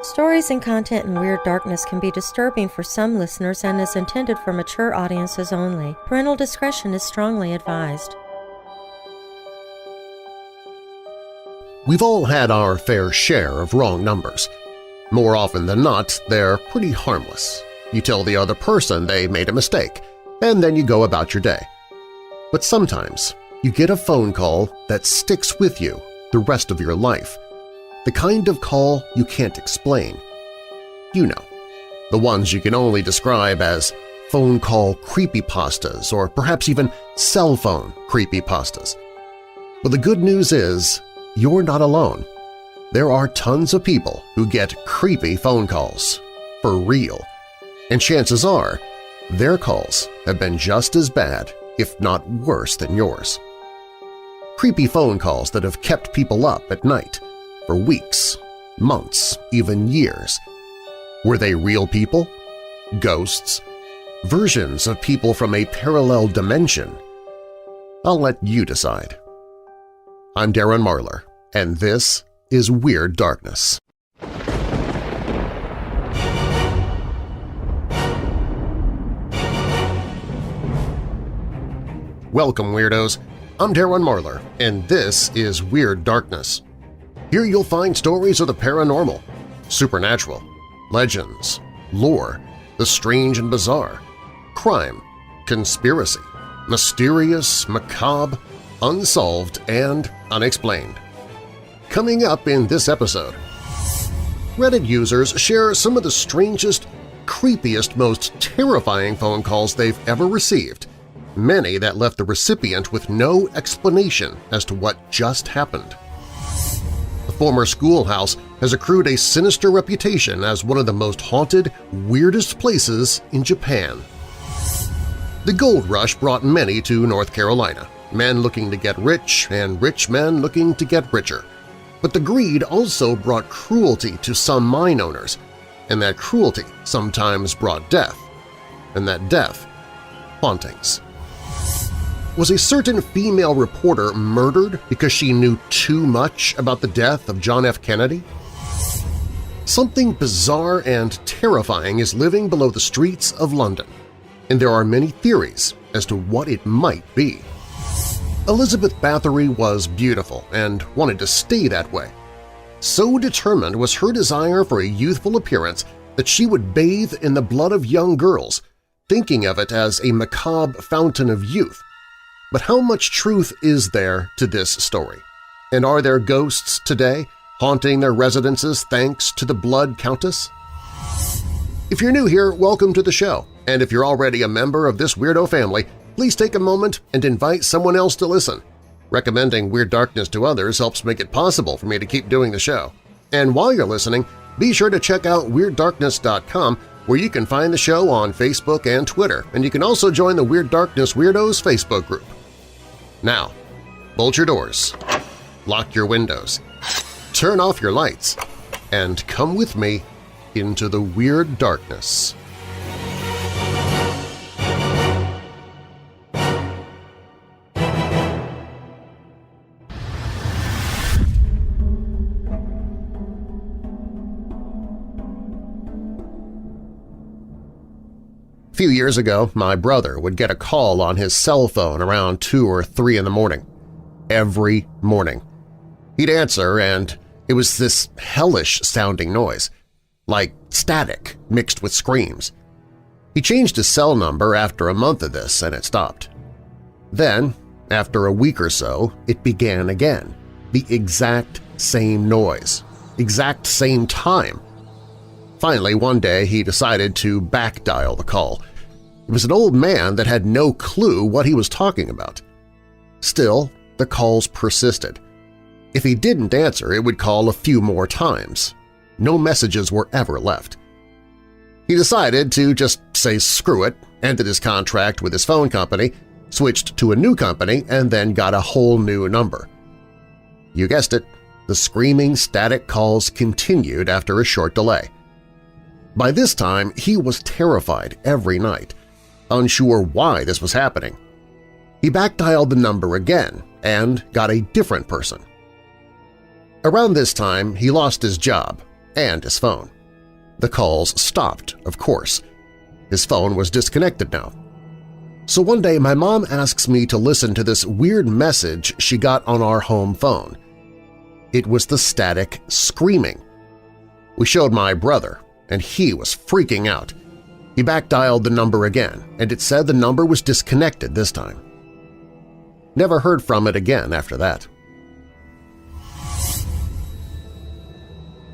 Stories and content in Weird Darkness can be disturbing for some listeners and is intended for mature audiences only. Parental discretion is strongly advised. We've all had our fair share of wrong numbers. More often than not, they're pretty harmless. You tell the other person they made a mistake, and then you go about your day. But sometimes you get a phone call that sticks with you the rest of your life. The kind of call you can't explain. You know, the ones you can only describe as phone call creepypastas or perhaps even cell phone creepypastas. But the good news is, you're not alone. There are tons of people who get creepy phone calls, for real. And chances are, their calls have been just as bad, if not worse than yours. Creepy phone calls that have kept people up at night for weeks, months, even years. Were they real people? Ghosts? Versions of people from a parallel dimension? I'll let you decide. I'm Darren Marlar, and this is Weird Darkness. Welcome, Weirdos! I'm Darren Marlar, and this is Weird Darkness. Here you'll find stories of the paranormal, supernatural, legends, lore, the strange and bizarre, crime, conspiracy, mysterious, macabre, unsolved, and unexplained. Coming up in this episode, Reddit users share some of the strangest, creepiest, most terrifying phone calls they've ever received, many that left the recipient with no explanation as to what just happened. The former schoolhouse has accrued a sinister reputation as one of the most haunted, weirdest places in Japan. The gold rush brought many to North Carolina, men looking to get rich and rich men looking to get richer. But the greed also brought cruelty to some mine owners, and that cruelty sometimes brought death, and that death – hauntings. Was a certain female reporter murdered because she knew too much about the death of John F. Kennedy? Something bizarre and terrifying is living below the streets of London, and there are many theories as to what it might be. Elizabeth Bathory was beautiful and wanted to stay that way. So determined was her desire for a youthful appearance that she would bathe in the blood of young girls, thinking of it as a macabre fountain of youth. But how much truth is there to this story? And are there ghosts today haunting their residences thanks to the Blood Countess? If you're new here, welcome to the show, and if you're already a member of this weirdo family, please take a moment and invite someone else to listen. Recommending Weird Darkness to others helps make it possible for me to keep doing the show. And while you're listening, be sure to check out WeirdDarkness.com, where you can find the show on Facebook and Twitter, and you can also join the Weird Darkness Weirdos Facebook group. Now, bolt your doors, lock your windows, turn off your lights, and come with me into the Weird Darkness. A few years ago, my brother would get a call on his cell phone around 2 or 3 in the morning. Every morning. He'd answer, and it was this hellish-sounding noise, like static mixed with screams. He changed his cell number after a month of this, and it stopped. Then, after a week or so, it began again, the exact same noise, exact same time. Finally, one day he decided to back-dial the call. It was an old man that had no clue what he was talking about. Still, the calls persisted. If he didn't answer, it would call a few more times. No messages were ever left. He decided to just say screw it, ended his contract with his phone company, switched to a new company, and then got a whole new number. You guessed it, the screaming static calls continued after a short delay. By this time, he was terrified every night, unsure why this was happening. He backdialed the number again and got a different person. Around this time, he lost his job, and his phone. The calls stopped, of course. His phone was disconnected now. So one day my mom asks me to listen to this weird message she got on our home phone. It was the static screaming. We showed my brother, and he was freaking out. He back-dialed the number again, and it said the number was disconnected this time. Never heard from it again after that.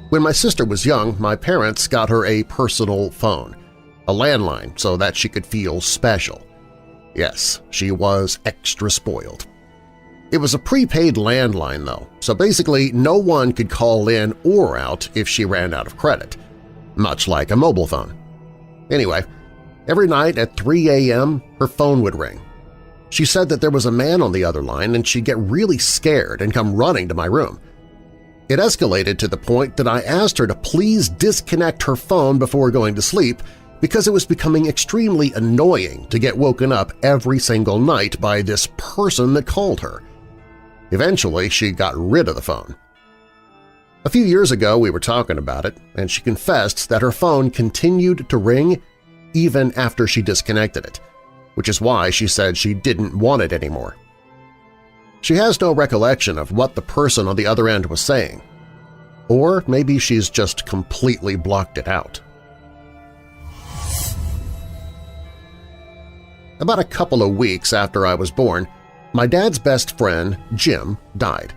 When my sister was young, my parents got her a personal phone, a landline so that she could feel special. Yes, she was extra spoiled. It was a prepaid landline, though, so basically no one could call in or out if she ran out of credit, much like a mobile phone. Anyway, every night at 3 a.m., her phone would ring. She said that there was a man on the other line and she'd get really scared and come running to my room. It escalated to the point that I asked her to please disconnect her phone before going to sleep because it was becoming extremely annoying to get woken up every single night by this person that called her. Eventually, she got rid of the phone. A few years ago, we were talking about it, and she confessed that her phone continued to ring even after she disconnected it, which is why she said she didn't want it anymore. She has no recollection of what the person on the other end was saying. Or maybe she's just completely blocked it out. About a couple of weeks after I was born, my dad's best friend, Jim, died.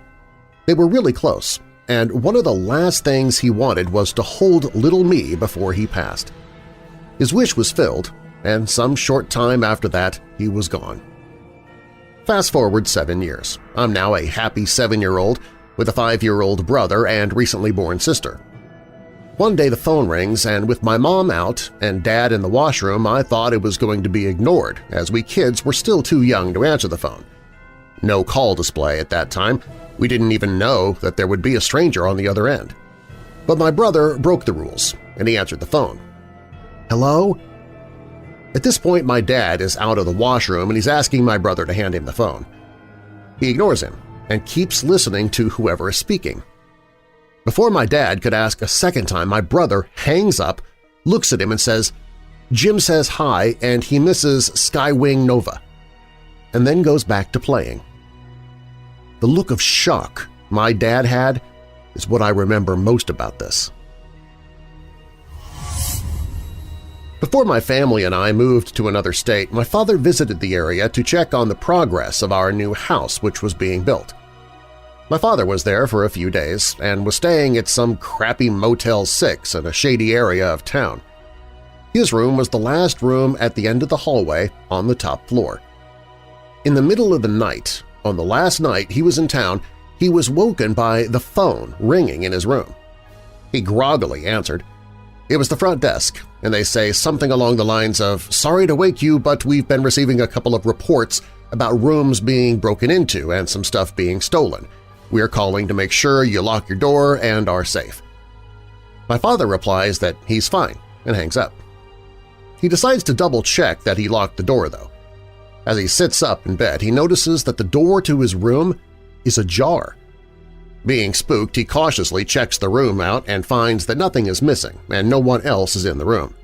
They were really close, and one of the last things he wanted was to hold little me before he passed. His wish was filled, and some short time after that, he was gone. Fast forward 7 years. I'm now a happy 7-year-old with a 5-year-old brother and recently born sister. One day the phone rings, and with my mom out and Dad in the washroom, I thought it was going to be ignored, as we kids were still too young to answer the phone. No call display at that time. We didn't even know that there would be a stranger on the other end. But my brother broke the rules, and he answered the phone. "Hello?" At this point, my dad is out of the washroom and he's asking my brother to hand him the phone. He ignores him and keeps listening to whoever is speaking. Before my dad could ask a second time, my brother hangs up, looks at him and says, "Jim says hi and he misses Skywing Nova," and then goes back to playing. The look of shock my dad had is what I remember most about this. Before my family and I moved to another state, my father visited the area to check on the progress of our new house which was being built. My father was there for a few days and was staying at some crappy Motel 6 in a shady area of town. His room was the last room at the end of the hallway on the top floor. In the middle of the night, on the last night he was in town, he was woken by the phone ringing in his room. He groggily answered. It was the front desk, and they say something along the lines of, "Sorry to wake you, but we've been receiving a couple of reports about rooms being broken into and some stuff being stolen. We are calling to make sure you lock your door and are safe." My father replies that he's fine and hangs up. He decides to double-check that he locked the door, though. As he sits up in bed, he notices that the door to his room is ajar. Being spooked, he cautiously checks the room out and finds that nothing is missing and no one else is in the room.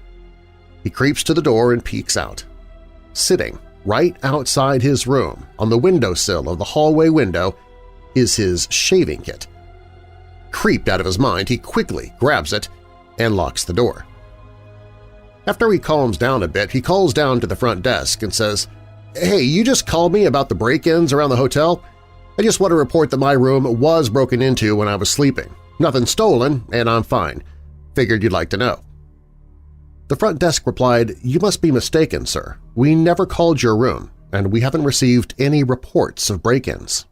He creeps to the door and peeks out. Sitting right outside his room on the windowsill of the hallway window is his shaving kit. Creeped out of his mind, he quickly grabs it and locks the door. After he calms down a bit, he calls down to the front desk and says, "Hey, you just called me about the break-ins around the hotel? I just want to report that my room was broken into when I was sleeping. Nothing stolen, and I'm fine. Figured you'd like to know." The front desk replied, "You must be mistaken, sir. We never called your room, and we haven't received any reports of break-ins."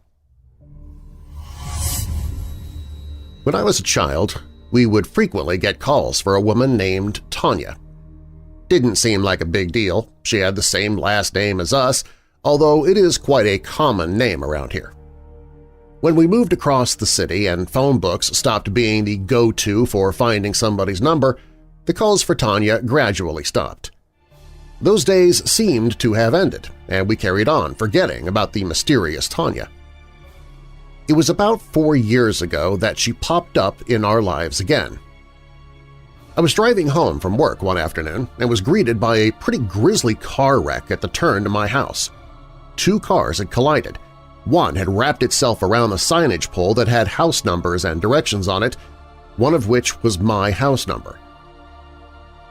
When I was a child, we would frequently get calls for a woman named Tanya. Didn't seem like a big deal. She had the same last name as us, although it is quite a common name around here. When we moved across the city and phone books stopped being the go-to for finding somebody's number, the calls for Tanya gradually stopped. Those days seemed to have ended, and we carried on, forgetting about the mysterious Tanya. It was about 4 years ago that she popped up in our lives again, I was driving home from work one afternoon and was greeted by a pretty grisly car wreck at the turn to my house. 2 cars had collided. One had wrapped itself around the signage pole that had house numbers and directions on it, one of which was my house number.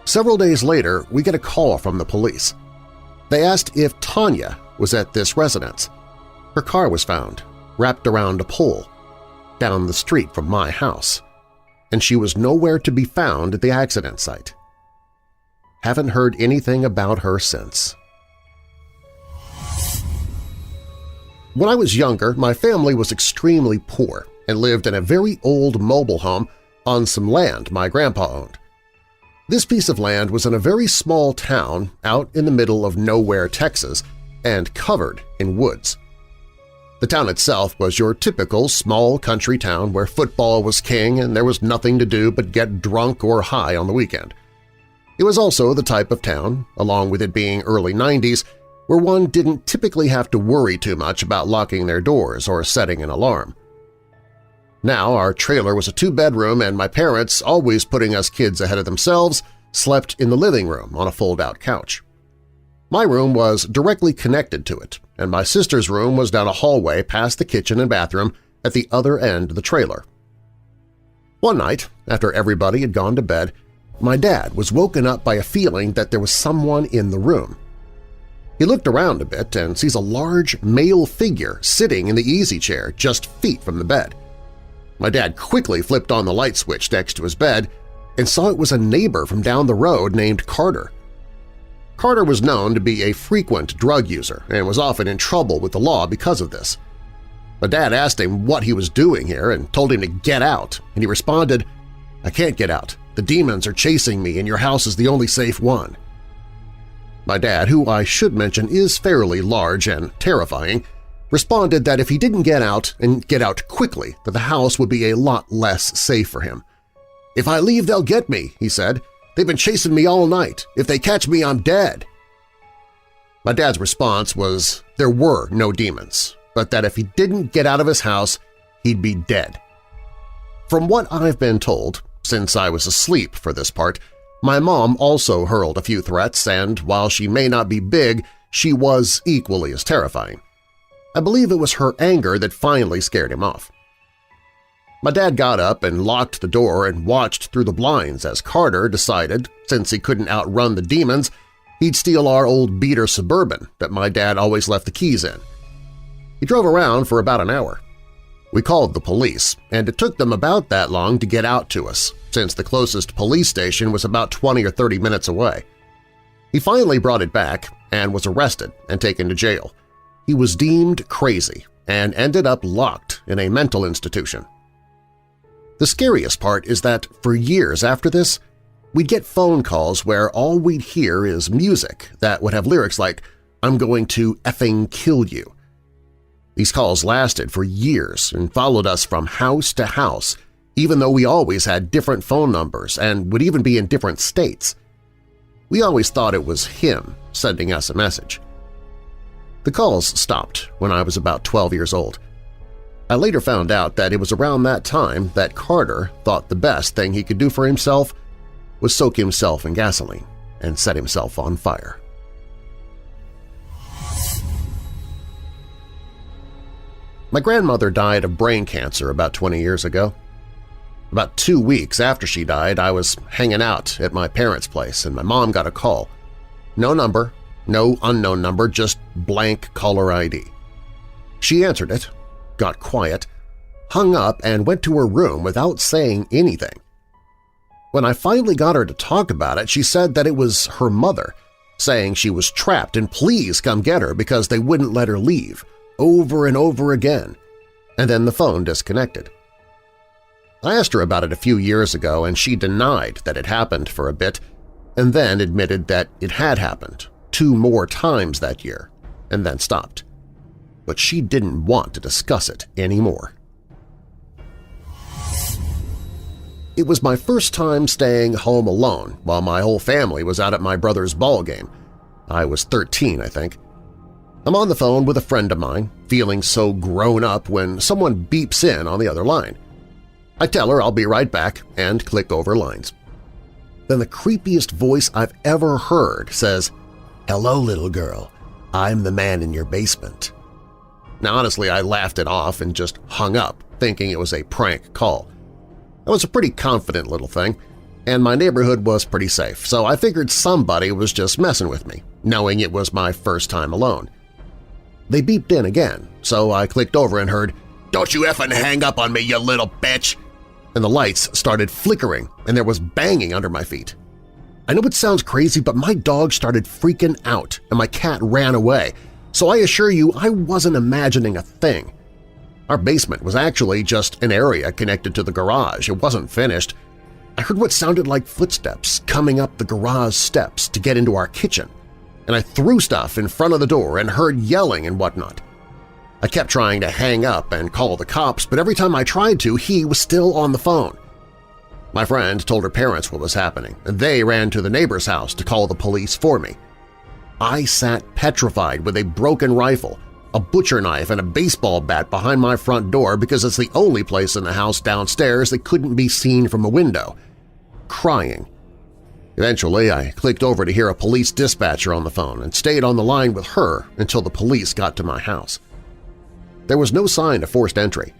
Several days later, we get a call from the police. They asked if Tanya was at this residence. Her car was found, wrapped around a pole, down the street from my house, and she was nowhere to be found at the accident site. Haven't heard anything about her since. When I was younger, my family was extremely poor and lived in a very old mobile home on some land my grandpa owned. This piece of land was in a very small town out in the middle of nowhere, Texas, and covered in woods. The town itself was your typical small country town where football was king and there was nothing to do but get drunk or high on the weekend. It was also the type of town, along with it being early 90s, where one didn't typically have to worry too much about locking their doors or setting an alarm. Now our trailer was a 2-bedroom and my parents, always putting us kids ahead of themselves, slept in the living room on a fold-out couch. My room was directly connected to it, and my sister's room was down a hallway past the kitchen and bathroom at the other end of the trailer. One night, after everybody had gone to bed, my dad was woken up by a feeling that there was someone in the room. He looked around a bit and sees a large male figure sitting in the easy chair just feet from the bed. My dad quickly flipped on the light switch next to his bed and saw it was a neighbor from down the road named Carter. Carter was known to be a frequent drug user and was often in trouble with the law because of this. My dad asked him what he was doing here and told him to get out, and he responded, "I can't get out. The demons are chasing me and your house is the only safe one." My dad, who I should mention is fairly large and terrifying, responded that if he didn't get out and get out quickly, that the house would be a lot less safe for him. "If I leave, they'll get me," he said. "They've been chasing me all night. If they catch me, I'm dead." My dad's response was there were no demons, but that if he didn't get out of his house, he'd be dead. From what I've been told, since I was asleep for this part, my mom also hurled a few threats, and while she may not be big, she was equally as terrifying. I believe it was her anger that finally scared him off. My dad got up and locked the door and watched through the blinds as Carter decided, since he couldn't outrun the demons, he'd steal our old beater Suburban that my dad always left the keys in. He drove around for about an hour. We called the police, and it took them about that long to get out to us, since the closest police station was about 20 or 30 minutes away. He finally brought it back and was arrested and taken to jail. He was deemed crazy and ended up locked in a mental institution. The scariest part is that for years after this, we'd get phone calls where all we'd hear is music that would have lyrics like, "I'm going to effing kill you." These calls lasted for years and followed us from house to house, even though we always had different phone numbers and would even be in different states. We always thought it was him sending us a message. The calls stopped when I was about 12 years old. I later found out that it was around that time that Carter thought the best thing he could do for himself was soak himself in gasoline and set himself on fire. My grandmother died of brain cancer about 20 years ago. About 2 weeks after she died, I was hanging out at my parents' place and my mom got a call. No number, no unknown number, just blank caller ID. She answered it, got quiet, hung up, and went to her room without saying anything. When I finally got her to talk about it, she said that it was her mother, saying she was trapped and please come get her because they wouldn't let her leave, over and over again, and then the phone disconnected. I asked her about it a few years ago and she denied that it happened for a bit and then admitted that it had happened 2 more times that year and then stopped. But she didn't want to discuss it anymore. It was my first time staying home alone while my whole family was out at my brother's ball game. I was 13, I think. I'm on the phone with a friend of mine, feeling so grown up when someone beeps in on the other line. I tell her I'll be right back and click over lines. Then the creepiest voice I've ever heard says, "Hello, little girl. I'm the man in your basement." Now honestly, I laughed it off and just hung up, thinking it was a prank call. I was a pretty confident little thing, and my neighborhood was pretty safe, so I figured somebody was just messing with me, knowing it was my first time alone. They beeped in again, so I clicked over and heard, "Don't you effing hang up on me, you little bitch!" And the lights started flickering and there was banging under my feet. I know it sounds crazy, but my dog started freaking out and my cat ran away, so I assure you I wasn't imagining a thing. Our basement was actually just an area connected to the garage. It wasn't finished. I heard what sounded like footsteps coming up the garage steps to get into our kitchen, and I threw stuff in front of the door and heard yelling and whatnot. I kept trying to hang up and call the cops, but every time I tried to, he was still on the phone. My friend told her parents what was happening, and they ran to the neighbor's house to call the police for me. I sat petrified with a broken rifle, a butcher knife, and a baseball bat behind my front door because it's the only place in the house downstairs that couldn't be seen from a window, crying. Eventually, I clicked over to hear a police dispatcher on the phone and stayed on the line with her until the police got to my house. There was no sign of forced entry,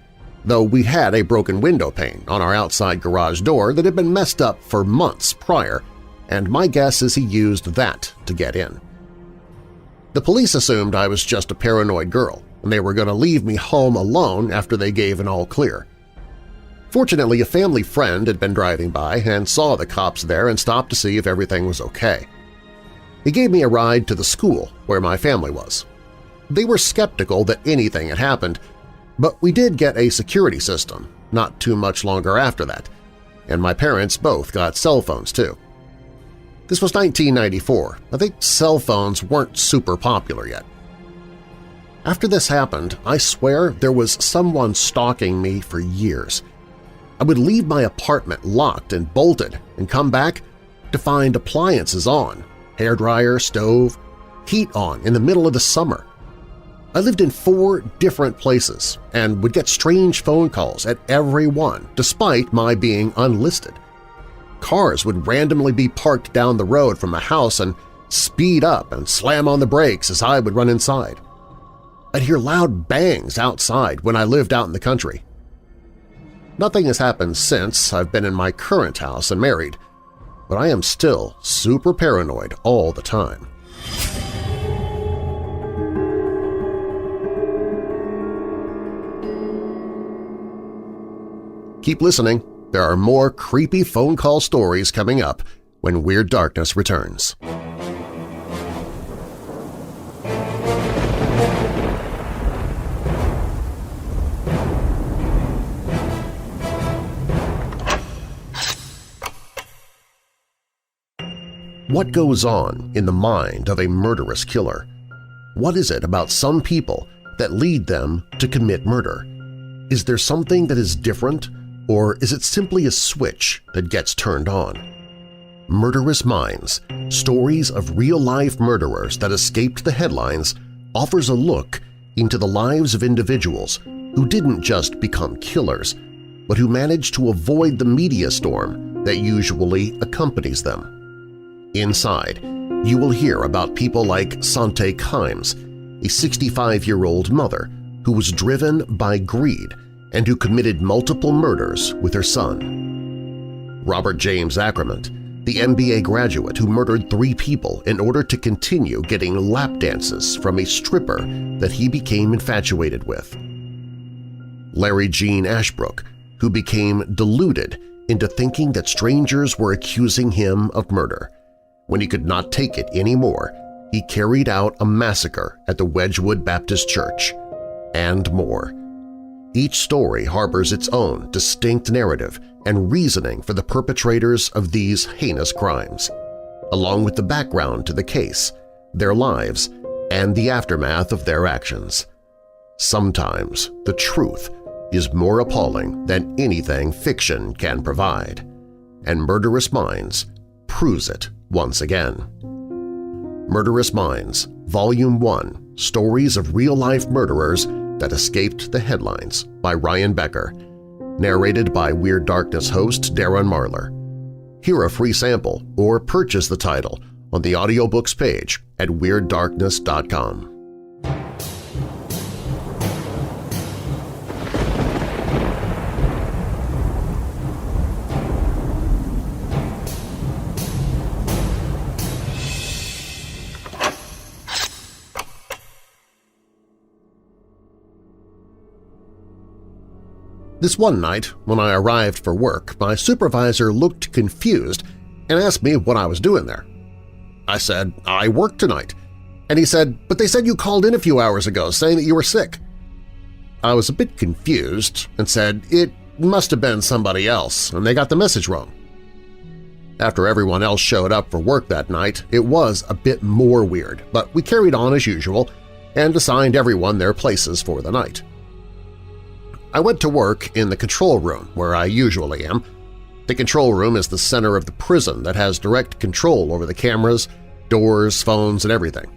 though we had a broken window pane on our outside garage door that had been messed up for months prior, and my guess is he used that to get in. The police assumed I was just a paranoid girl, and they were going to leave me home alone after they gave an all-clear. Fortunately, a family friend had been driving by and saw the cops there and stopped to see if everything was okay. He gave me a ride to the school where my family was. They were skeptical that anything had happened, but we did get a security system not too much longer after that, and my parents both got cell phones too. This was 1994. I think cell phones weren't super popular yet. After this happened, I swear there was someone stalking me for years. I would leave my apartment locked and bolted and come back to find appliances on, hairdryer, stove, heat on in the middle of the summer. I lived in 4 different places and would get strange phone calls at every one despite my being unlisted. Cars would randomly be parked down the road from a house and speed up and slam on the brakes as I would run inside. I'd hear loud bangs outside when I lived out in the country. Nothing has happened since I've been in my current house and married, but I am still super paranoid all the time. Keep listening. There are more creepy phone call stories coming up when Weird Darkness returns. What goes on in the mind of a murderous killer? What is it about some people that lead them to commit murder? Is there something that is different? Or is it simply a switch that gets turned on? Murderous Minds, Stories of Real-Life Murderers That Escaped the Headlines offers a look into the lives of individuals who didn't just become killers, but who managed to avoid the media storm that usually accompanies them. Inside, you will hear about people like Sante Kimes, a 65-year-old mother who was driven by greed and who committed multiple murders with her son. Robert James Ackerman, the MBA graduate who murdered 3 people in order to continue getting lap dances from a stripper that he became infatuated with. Larry Gene Ashbrook, who became deluded into thinking that strangers were accusing him of murder. When he could not take it anymore, he carried out a massacre at the Wedgwood Baptist Church, and more. Each story harbors its own distinct narrative and reasoning for the perpetrators of these heinous crimes, along with the background to the case, their lives, and the aftermath of their actions. Sometimes the truth is more appalling than anything fiction can provide, and Murderous Minds proves it once again. Murderous Minds, Volume 1, Stories of Real-Life Murderers That Escaped the Headlines by Ryan Becker, narrated by Weird Darkness host Darren Marlar. Hear a free sample or purchase the title on the audiobooks page at WeirdDarkness.com. This one night, when I arrived for work, my supervisor looked confused and asked me what I was doing there. I said, "I work tonight." And he said, "But they said you called in a few hours ago saying that you were sick." I was a bit confused and said it must have been somebody else and they got the message wrong. After everyone else showed up for work that night, it was a bit more weird, but we carried on as usual and assigned everyone their places for the night. I went to work in the control room, where I usually am. The control room is the center of the prison that has direct control over the cameras, doors, phones, and everything.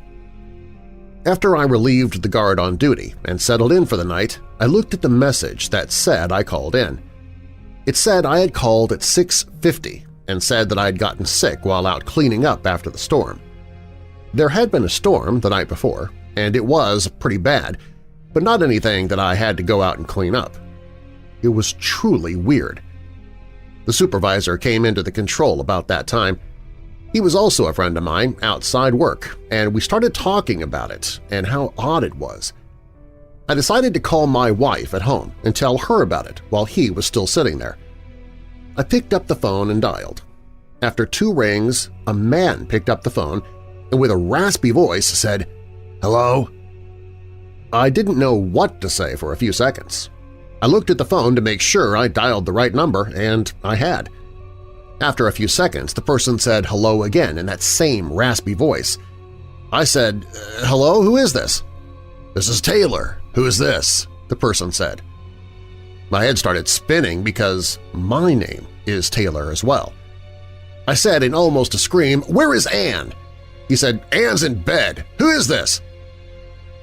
After I relieved the guard on duty and settled in for the night, I looked at the message that said I called in. It said I had called at 6:50 and said that I had gotten sick while out cleaning up after the storm. There had been a storm the night before, and it was pretty bad, but not anything that I had to go out and clean up. It was truly weird. The supervisor came into the control about that time. He was also a friend of mine outside work, and we started talking about it and how odd it was. I decided to call my wife at home and tell her about it while he was still sitting there. I picked up the phone and dialed. After 2 rings, a man picked up the phone and with a raspy voice said, "Hello?" I didn't know what to say for a few seconds. I looked at the phone to make sure I dialed the right number, and I had. After a few seconds, the person said hello again in that same raspy voice. I said, "Hello, who is this?" "This is Taylor. Who is this?" the person said. My head started spinning because my name is Taylor as well. I said in almost a scream, "Where is Ann?" He said, "Ann's in bed. Who is this?"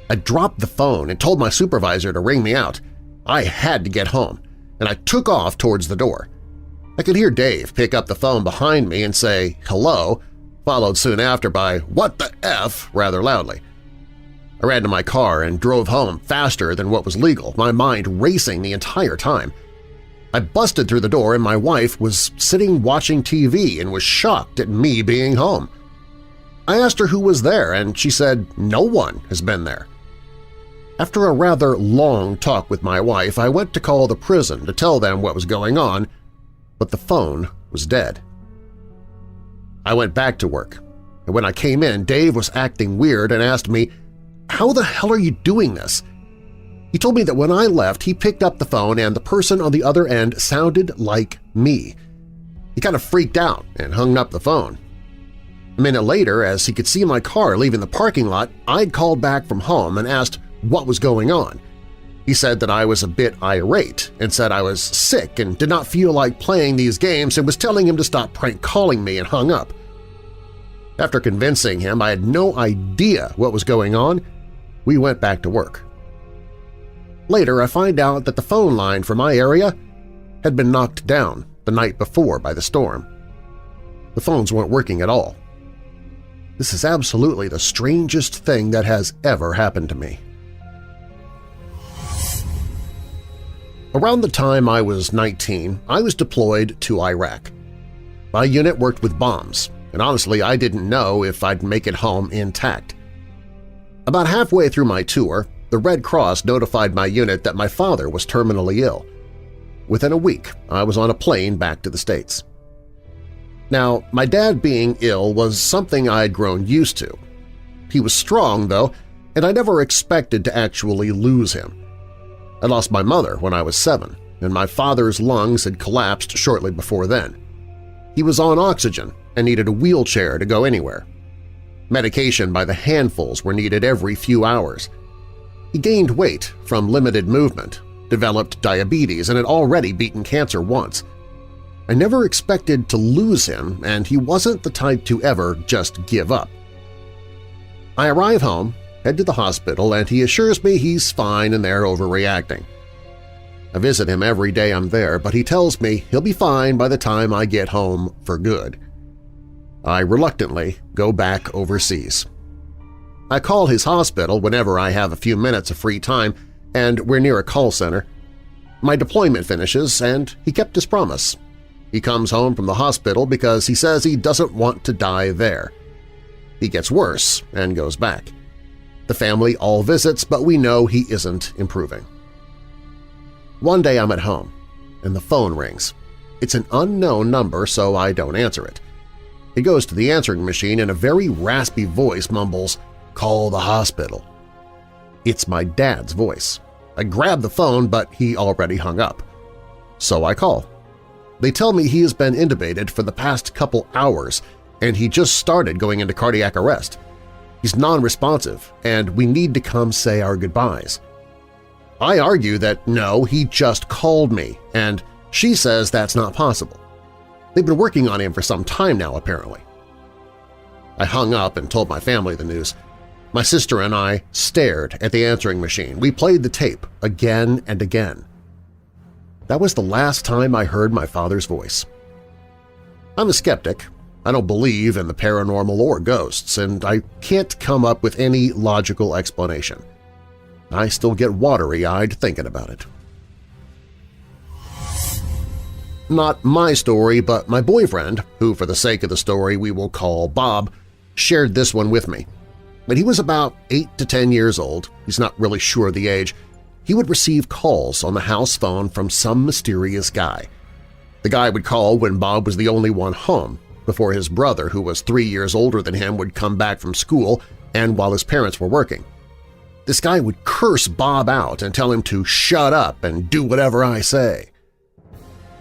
I dropped the phone and told my supervisor to ring me out. I had to get home, and I took off towards the door. I could hear Dave pick up the phone behind me and say, "Hello," followed soon after by, "What the F?" rather loudly. I ran to my car and drove home faster than what was legal, my mind racing the entire time. I busted through the door and my wife was sitting watching TV and was shocked at me being home. I asked her who was there, and she said no one has been there. After a rather long talk with my wife, I went to call the prison to tell them what was going on, but the phone was dead. I went back to work, and when I came in, Dave was acting weird and asked me, "How the hell are you doing this?" He told me that when I left, he picked up the phone and the person on the other end sounded like me. He kind of freaked out and hung up the phone. A minute later, as he could see my car leaving the parking lot, I'd called back from home and asked what was going on. He said that I was a bit irate and said I was sick and did not feel like playing these games and was telling him to stop prank calling me and hung up. After convincing him I had no idea what was going on, we went back to work. Later, I find out that the phone line for my area had been knocked down the night before by the storm. The phones weren't working at all. This is absolutely the strangest thing that has ever happened to me. Around the time I was 19, I was deployed to Iraq. My unit worked with bombs, and honestly I didn't know if I'd make it home intact. About halfway through my tour, the Red Cross notified my unit that my father was terminally ill. Within a week, I was on a plane back to the States. Now, my dad being ill was something I'd grown used to. He was strong, though, and I never expected to actually lose him. I lost my mother when I was 7, and my father's lungs had collapsed shortly before then. He was on oxygen and needed a wheelchair to go anywhere. Medication by the handfuls were needed every few hours. He gained weight from limited movement, developed diabetes, and had already beaten cancer once. I never expected to lose him, and he wasn't the type to ever just give up. I arrive home, head to the hospital, and he assures me he's fine and they're overreacting. I visit him every day I'm there, but he tells me he'll be fine by the time I get home for good. I reluctantly go back overseas. I call his hospital whenever I have a few minutes of free time, and we're near a call center. My deployment finishes, and he kept his promise. He comes home from the hospital because he says he doesn't want to die there. He gets worse and goes back. The family all visits, but we know he isn't improving. One day I'm at home, and the phone rings. It's an unknown number, so I don't answer it. He goes to the answering machine and a very raspy voice mumbles, "Call the hospital." It's my dad's voice. I grab the phone, but he already hung up. So I call. They tell me he has been intubated for the past couple hours and he just started going into cardiac arrest. He's non-responsive, and we need to come say our goodbyes. I argue that no, he just called me, and she says that's not possible. They've been working on him for some time now, apparently. I hung up and told my family the news. My sister and I stared at the answering machine. We played the tape again and again. That was the last time I heard my father's voice. I'm a skeptic. I don't believe in the paranormal or ghosts, and I can't come up with any logical explanation. I still get watery-eyed thinking about it. Not my story, but my boyfriend, who for the sake of the story we will call Bob, shared this one with me. When he was about 8 to 10 years old, he's not really sure of the age, he would receive calls on the house phone from some mysterious guy. The guy would call when Bob was the only one home, before his brother, who was 3 years older than him, would come back from school and while his parents were working. This guy would curse Bob out and tell him to shut up and do whatever I say.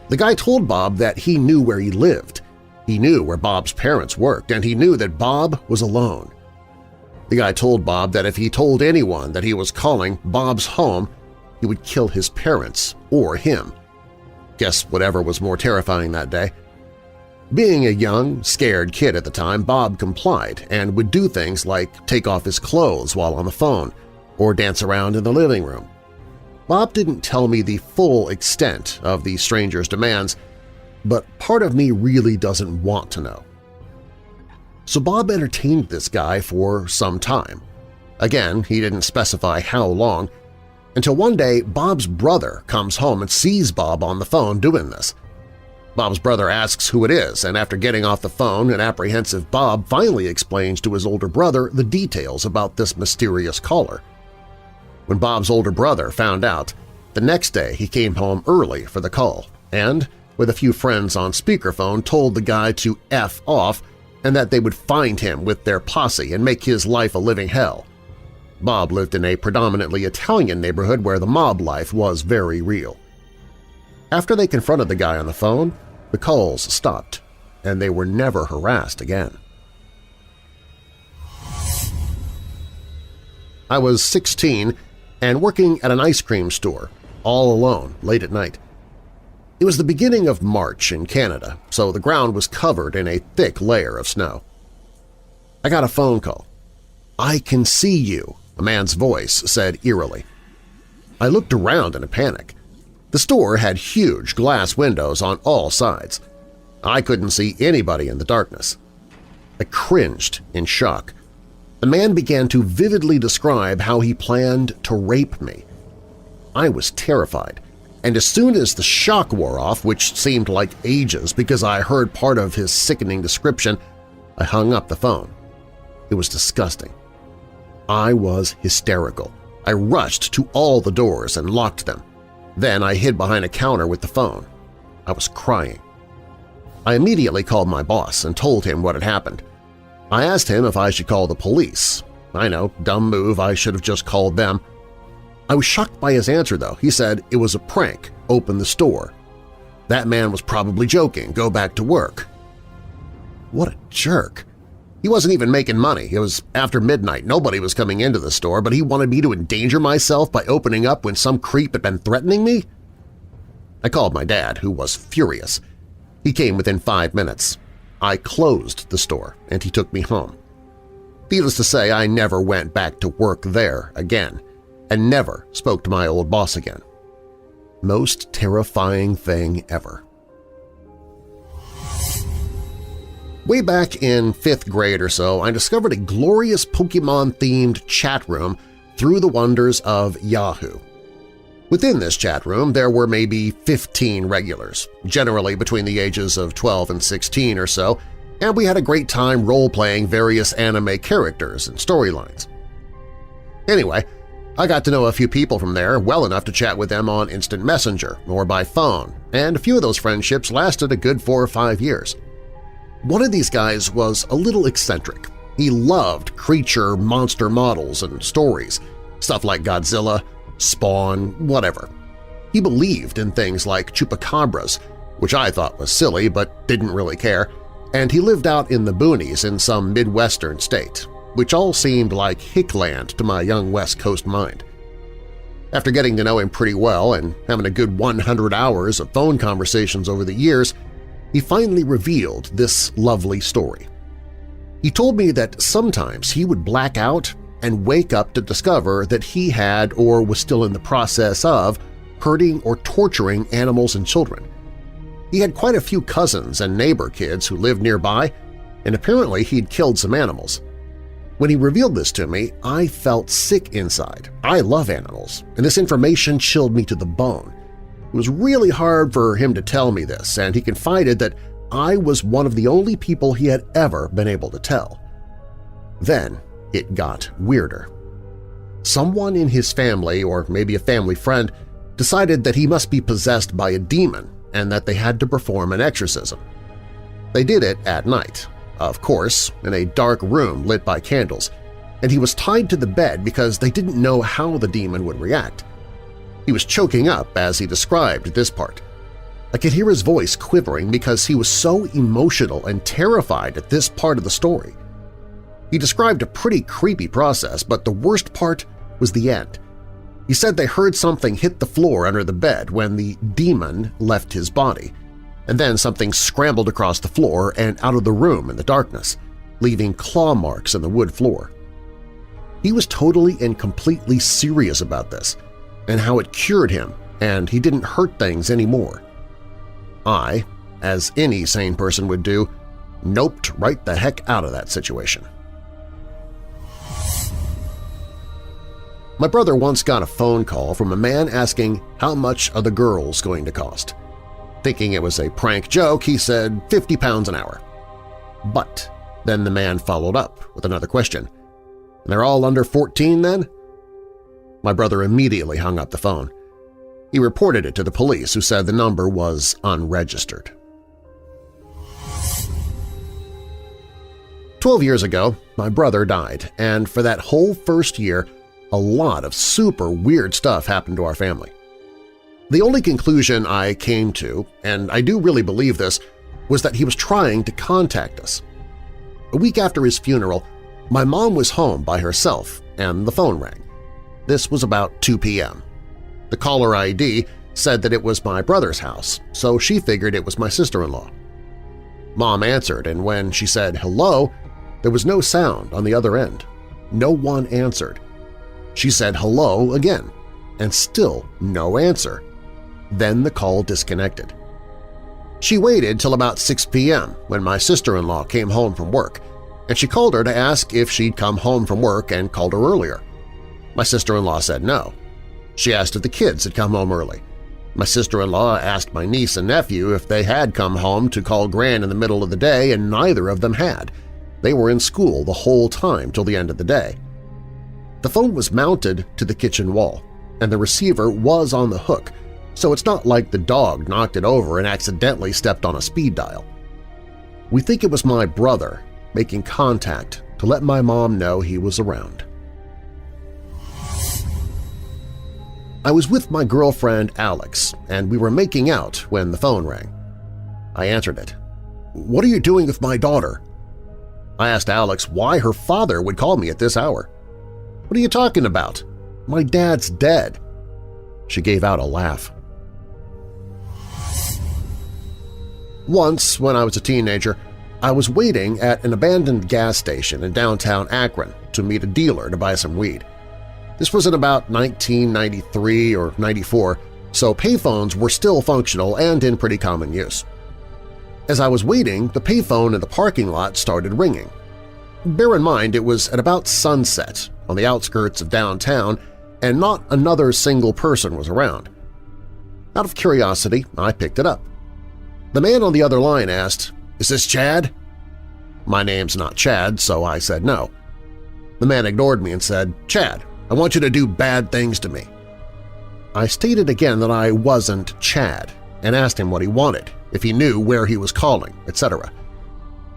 The guy told Bob that he knew where he lived, he knew where Bob's parents worked, and he knew that Bob was alone. The guy told Bob that if he told anyone that he was calling Bob's home, he would kill his parents or him. Guess whatever was more terrifying that day. Being a young, scared kid at the time, Bob complied and would do things like take off his clothes while on the phone or dance around in the living room. Bob didn't tell me the full extent of the stranger's demands, but part of me really doesn't want to know. So Bob entertained this guy for some time. Again, he didn't specify how long, until one day Bob's brother comes home and sees Bob on the phone doing this. Bob's brother asks who it is, and after getting off the phone, an apprehensive Bob finally explains to his older brother the details about this mysterious caller. When Bob's older brother found out, the next day he came home early for the call and, with a few friends on speakerphone, told the guy to F off and that they would find him with their posse and make his life a living hell. Bob lived in a predominantly Italian neighborhood where the mob life was very real. After they confronted the guy on the phone, the calls stopped, and they were never harassed again. I was 16 and working at an ice cream store, all alone, late at night. It was the beginning of March in Canada, so the ground was covered in a thick layer of snow. I got a phone call. "I can see you," a man's voice said eerily. I looked around in a panic. The store had huge glass windows on all sides. I couldn't see anybody in the darkness. I cringed in shock. The man began to vividly describe how he planned to rape me. I was terrified, and as soon as the shock wore off, which seemed like ages because I heard part of his sickening description, I hung up the phone. It was disgusting. I was hysterical. I rushed to all the doors and locked them. Then I hid behind a counter with the phone. I was crying. I immediately called my boss and told him what had happened. I asked him if I should call the police. I know, dumb move, I should have just called them. I was shocked by his answer, though. He said it was a prank, open the store. That man was probably joking, go back to work. What a jerk. He wasn't even making money. It was after midnight. Nobody was coming into the store, but he wanted me to endanger myself by opening up when some creep had been threatening me? I called my dad, who was furious. He came within 5 minutes. I closed the store, and he took me home. Needless to say, I never went back to work there again, and never spoke to my old boss again. most terrifying thing ever. Way back in 5th grade or so, I discovered a glorious Pokemon-themed chat room through the wonders of Yahoo. Within this chat room, there were maybe 15 regulars, generally between the ages of 12 and 16 or so, and we had a great time role-playing various anime characters and storylines. Anyway, I got to know a few people from there well enough to chat with them on Instant Messenger or by phone, and a few of those friendships lasted a good 4 or 5 years. One of these guys was a little eccentric. He loved creature monster models and stories, stuff like Godzilla, Spawn, whatever. He believed in things like chupacabras, which I thought was silly but didn't really care, and he lived out in the boonies in some Midwestern state, which all seemed like hickland to my young West Coast mind. After getting to know him pretty well and having a good 100 hours of phone conversations over the years, he finally revealed this lovely story. He told me that sometimes he would black out and wake up to discover that he had or was still in the process of hurting or torturing animals and children. He had quite a few cousins and neighbor kids who lived nearby, and apparently he'd killed some animals. When he revealed this to me, I felt sick inside. I love animals, and this information chilled me to the bone. It was really hard for him to tell me this, and he confided that I was one of the only people he had ever been able to tell. Then it got weirder. Someone in his family, or maybe a family friend, decided that he must be possessed by a demon and that they had to perform an exorcism. They did it at night, of course, in a dark room lit by candles, and he was tied to the bed because they didn't know how the demon would react. He was choking up as he described this part. I could hear his voice quivering because he was so emotional and terrified at this part of the story. He described a pretty creepy process, but the worst part was the end. He said they heard something hit the floor under the bed when the demon left his body, and then something scrambled across the floor and out of the room in the darkness, leaving claw marks in the wood floor. He was totally and completely serious about this and how it cured him and he didn't hurt things anymore. I, as any sane person would do, noped right the heck out of that situation. My brother once got a phone call from a man asking how much are the girls going to cost. Thinking it was a prank joke, he said 50 pounds an hour. But then the man followed up with another question. They're all under 14 then? My brother immediately hung up the phone. He reported it to the police, who said the number was unregistered. 12 years ago, my brother died, and for that whole first year, a lot of super weird stuff happened to our family. The only conclusion I came to, and I do really believe this, was that he was trying to contact us. A week after his funeral, my mom was home by herself and the phone rang. This was about 2 p.m. The caller ID said that it was my brother's house, so she figured it was my sister-in-law. Mom answered, and when she said hello, there was no sound on the other end. No one answered. She said hello again, and still no answer. Then the call disconnected. She waited till about 6 p.m. when my sister-in-law came home from work, and she called her to ask if she'd come home from work and called her earlier. My sister-in-law said no. She asked if the kids had come home early. My sister-in-law asked my niece and nephew if they had come home to call Gran in the middle of the day, and neither of them had. They were in school the whole time till the end of the day. The phone was mounted to the kitchen wall, and the receiver was on the hook, so it's not like the dog knocked it over and accidentally stepped on a speed dial. We think it was my brother making contact to let my mom know he was around. I was with my girlfriend Alex, and we were making out when the phone rang. I answered it. "What are you doing with my daughter?" I asked Alex why her father would call me at this hour. "What are you talking about? My dad's dead." She gave out a laugh. Once, when I was a teenager, I was waiting at an abandoned gas station in downtown Akron to meet a dealer to buy some weed. This was in about 1993 or 94, so payphones were still functional and in pretty common use. As I was waiting, the payphone in the parking lot started ringing. Bear in mind it was at about sunset on the outskirts of downtown and not another single person was around. Out of curiosity, I picked it up. The man on the other line asked, "Is this Chad?" My name's not Chad, so I said no. The man ignored me and said, "Chad, I want you to do bad things to me." I stated again that I wasn't Chad and asked him what he wanted, if he knew where he was calling, etc.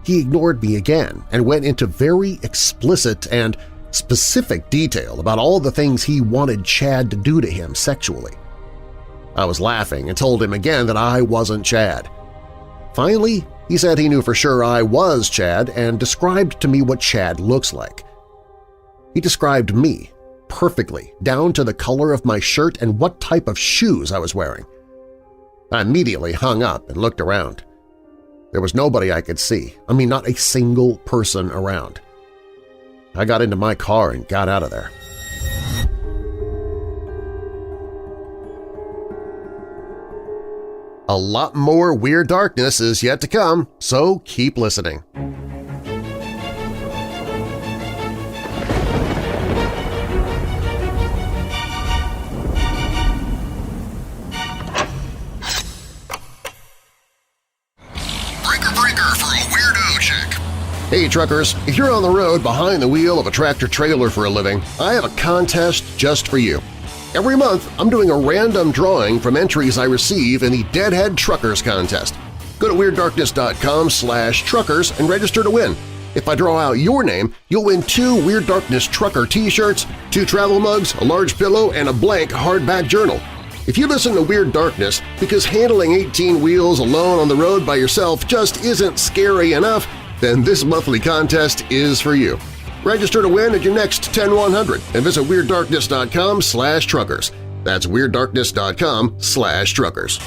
He ignored me again and went into very explicit and specific detail about all the things he wanted Chad to do to him sexually. I was laughing and told him again that I wasn't Chad. Finally, he said he knew for sure I was Chad and described to me what Chad looks like. He described me perfectly, down to the color of my shirt and what type of shoes I was wearing. I immediately hung up and looked around. There was nobody I could see, not a single person around. I got into my car and got out of there. A lot more Weird Darkness is yet to come, so keep listening. Hey truckers, if you're on the road behind the wheel of a tractor-trailer for a living, I have a contest just for you. Every month, I'm doing a random drawing from entries I receive in the Deadhead Truckers Contest. Go to WeirdDarkness.com/truckers and register to win. If I draw out your name, you'll win 2 Weird Darkness Trucker t-shirts, 2 travel mugs, a large pillow, and a blank hardback journal. If you listen to Weird Darkness because handling 18 wheels alone on the road by yourself just isn't scary enough, then this monthly contest is for you. Register to win at your next 10-100 and visit WeirdDarkness.com/truckers. That's WeirdDarkness.com/truckers.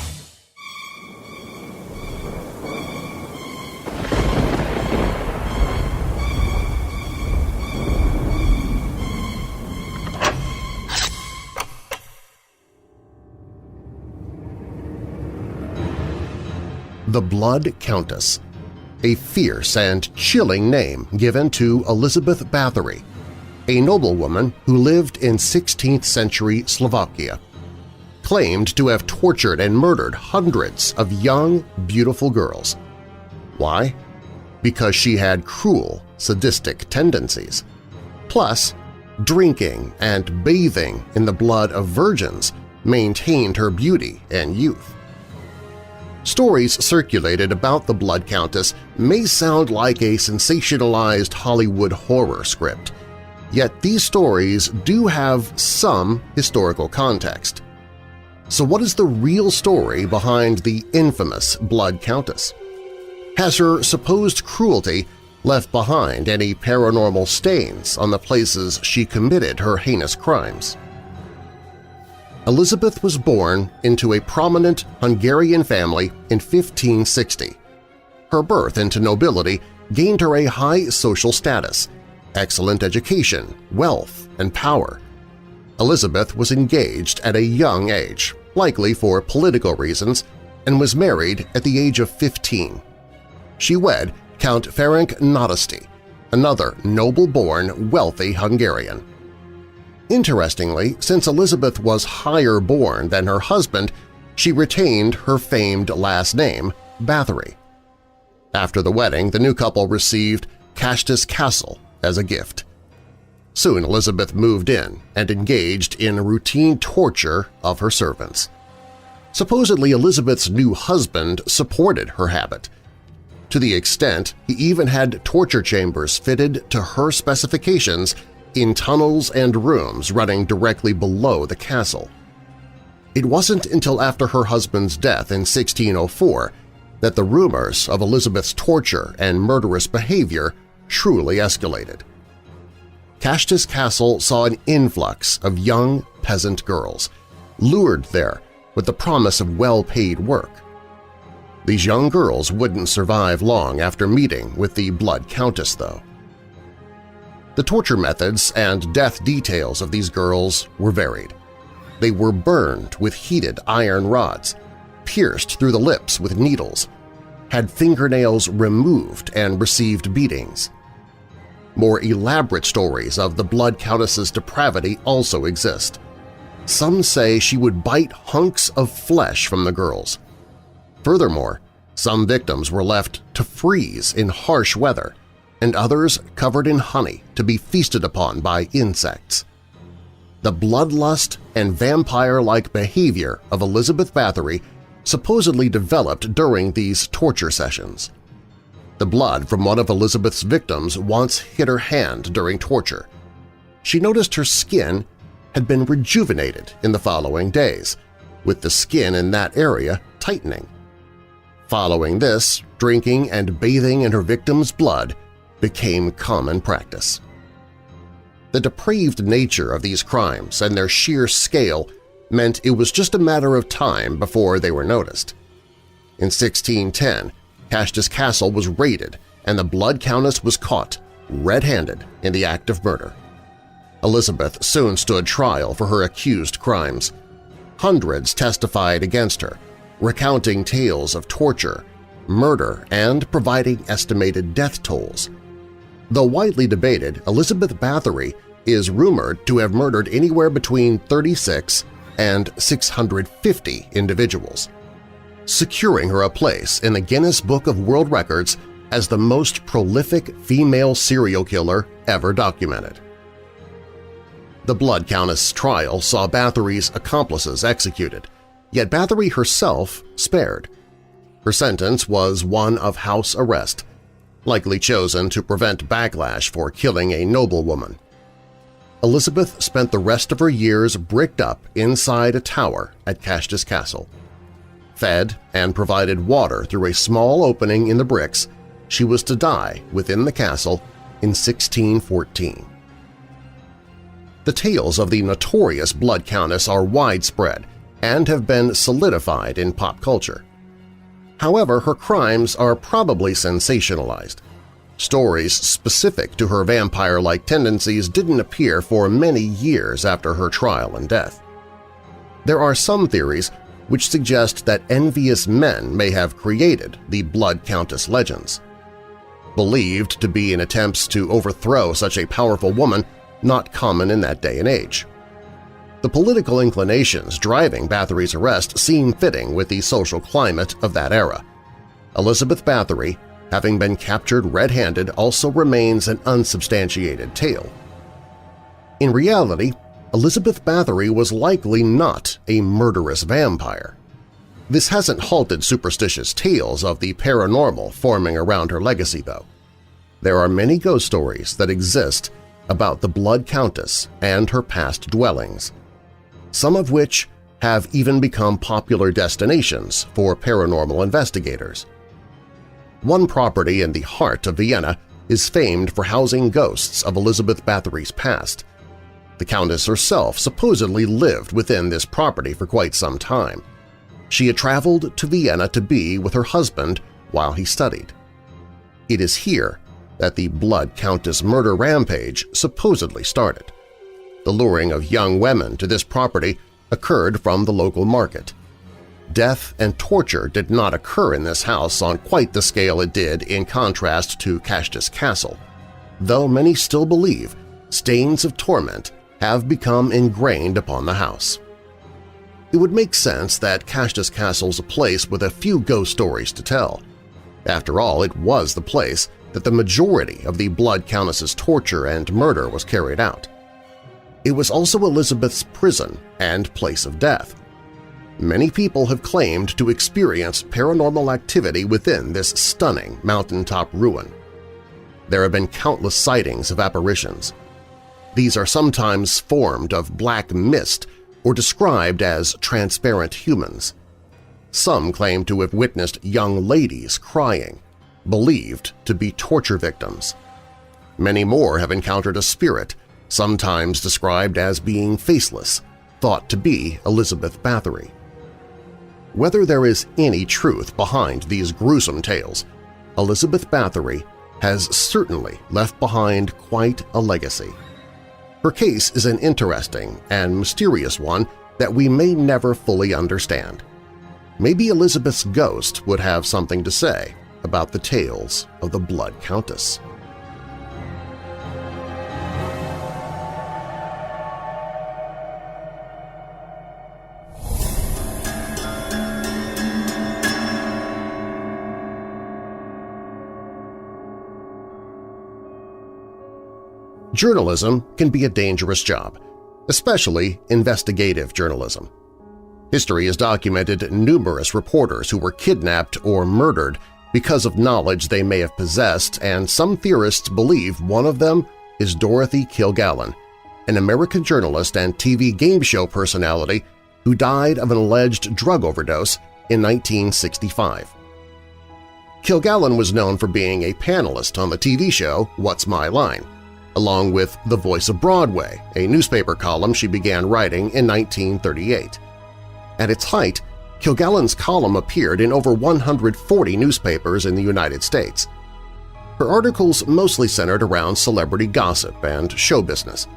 The Blood Countess, a fierce and chilling name given to Elizabeth Bathory, a noblewoman who lived in 16th century Slovakia, claimed to have tortured and murdered hundreds of young, beautiful girls. Why? Because she had cruel, sadistic tendencies. Plus, drinking and bathing in the blood of virgins maintained her beauty and youth. Stories circulated about the Blood Countess may sound like a sensationalized Hollywood horror script, yet these stories do have some historical context. So what is the real story behind the infamous Blood Countess? Has her supposed cruelty left behind any paranormal stains on the places she committed her heinous crimes? Elizabeth was born into a prominent Hungarian family in 1560. Her birth into nobility gained her a high social status, excellent education, wealth, and power. Elizabeth was engaged at a young age, likely for political reasons, and was married at the age of 15. She wed Count Ferenc Nadasdy, another noble-born, wealthy Hungarian. Interestingly, since Elizabeth was higher born than her husband, she retained her famed last name, Bathory. After the wedding, the new couple received Cashtas Castle as a gift. Soon Elizabeth moved in and engaged in routine torture of her servants. Supposedly Elizabeth's new husband supported her habit, to the extent he even had torture chambers fitted to her specifications in tunnels and rooms running directly below the castle. It wasn't until after her husband's death in 1604 that the rumors of Elizabeth's torture and murderous behavior truly escalated. Cashtas Castle saw an influx of young peasant girls, lured there with the promise of well-paid work. These young girls wouldn't survive long after meeting with the Blood Countess, though. The torture methods and death details of these girls were varied. they were burned with heated iron rods, pierced through the lips with needles, had fingernails removed and received beatings. More elaborate stories of the Blood Countess's depravity also exist. Some say she would bite hunks of flesh from the girls. Furthermore, some victims were left to freeze in harsh weather, and others covered in honey to be feasted upon by insects. The bloodlust and vampire-like behavior of Elizabeth Bathory supposedly developed during these torture sessions. The blood from one of Elizabeth's victims once hit her hand during torture. She noticed her skin had been rejuvenated in the following days, with the skin in that area tightening. Following this, drinking and bathing in her victim's blood became common practice. The depraved nature of these crimes and their sheer scale meant it was just a matter of time before they were noticed. In 1610, Cashtas Castle was raided and the Blood Countess was caught red-handed in the act of murder. Elizabeth soon stood trial for her accused crimes. Hundreds testified against her, recounting tales of torture, murder, and providing estimated death tolls. Though widely debated, Elizabeth Bathory is rumored to have murdered anywhere between 36 and 650 individuals, securing her a place in the Guinness Book of World Records as the most prolific female serial killer ever documented. The Blood Countess trial saw Bathory's accomplices executed, yet Bathory herself spared. Her sentence was one of house arrest, likely chosen to prevent backlash for killing a noblewoman. Elizabeth spent the rest of her years bricked up inside a tower at Cashtas Castle. Fed and provided water through a small opening in the bricks, she was to die within the castle in 1614. The tales of the notorious Blood Countess are widespread and have been solidified in pop culture. However, her crimes are probably sensationalized. Stories specific to her vampire-like tendencies didn't appear for many years after her trial and death. There are some theories which suggest that envious men may have created the Blood Countess legends. Believed to be in attempts to overthrow such a powerful woman, not common in that day and age. The political inclinations driving Bathory's arrest seem fitting with the social climate of that era. Elizabeth Bathory, having been captured red-handed, also remains an unsubstantiated tale. In reality, Elizabeth Bathory was likely not a murderous vampire. This hasn't halted superstitious tales of the paranormal forming around her legacy, though. There are many ghost stories that exist about the Blood Countess and her past dwellings, some of which have even become popular destinations for paranormal investigators. One property in the heart of Vienna is famed for housing ghosts of Elizabeth Bathory's past. The Countess herself supposedly lived within this property for quite some time. She had traveled to Vienna to be with her husband while he studied. It is here that the Blood Countess murder rampage supposedly started. The luring of young women to this property occurred from the local market. Death and torture did not occur in this house on quite the scale it did in contrast to Cashtas Castle, though many still believe stains of torment have become ingrained upon the house. It would make sense that Cashtas Castle's a place with a few ghost stories to tell. After all, it was the place that the majority of the Blood Countess's torture and murder was carried out. It was also Elizabeth's prison and place of death. Many people have claimed to experience paranormal activity within this stunning mountaintop ruin. There have been countless sightings of apparitions. These are sometimes formed of black mist or described as transparent humans. Some claim to have witnessed young ladies crying, believed to be torture victims. Many more have encountered a spirit, sometimes described as being faceless, thought to be Elizabeth Bathory. Whether there is any truth behind these gruesome tales, Elizabeth Bathory has certainly left behind quite a legacy. Her case is an interesting and mysterious one that we may never fully understand. Maybe Elizabeth's ghost would have something to say about the tales of the Blood Countess. Journalism can be a dangerous job, especially investigative journalism. History has documented numerous reporters who were kidnapped or murdered because of knowledge they may have possessed, and some theorists believe one of them is Dorothy Kilgallen, an American journalist and TV game show personality who died of an alleged drug overdose in 1965. Kilgallen was known for being a panelist on the TV show What's My Line, along with The Voice of Broadway, a newspaper column she began writing in 1938. At its height, Kilgallen's column appeared in over 140 newspapers in the United States. Her articles mostly centered around celebrity gossip and show business,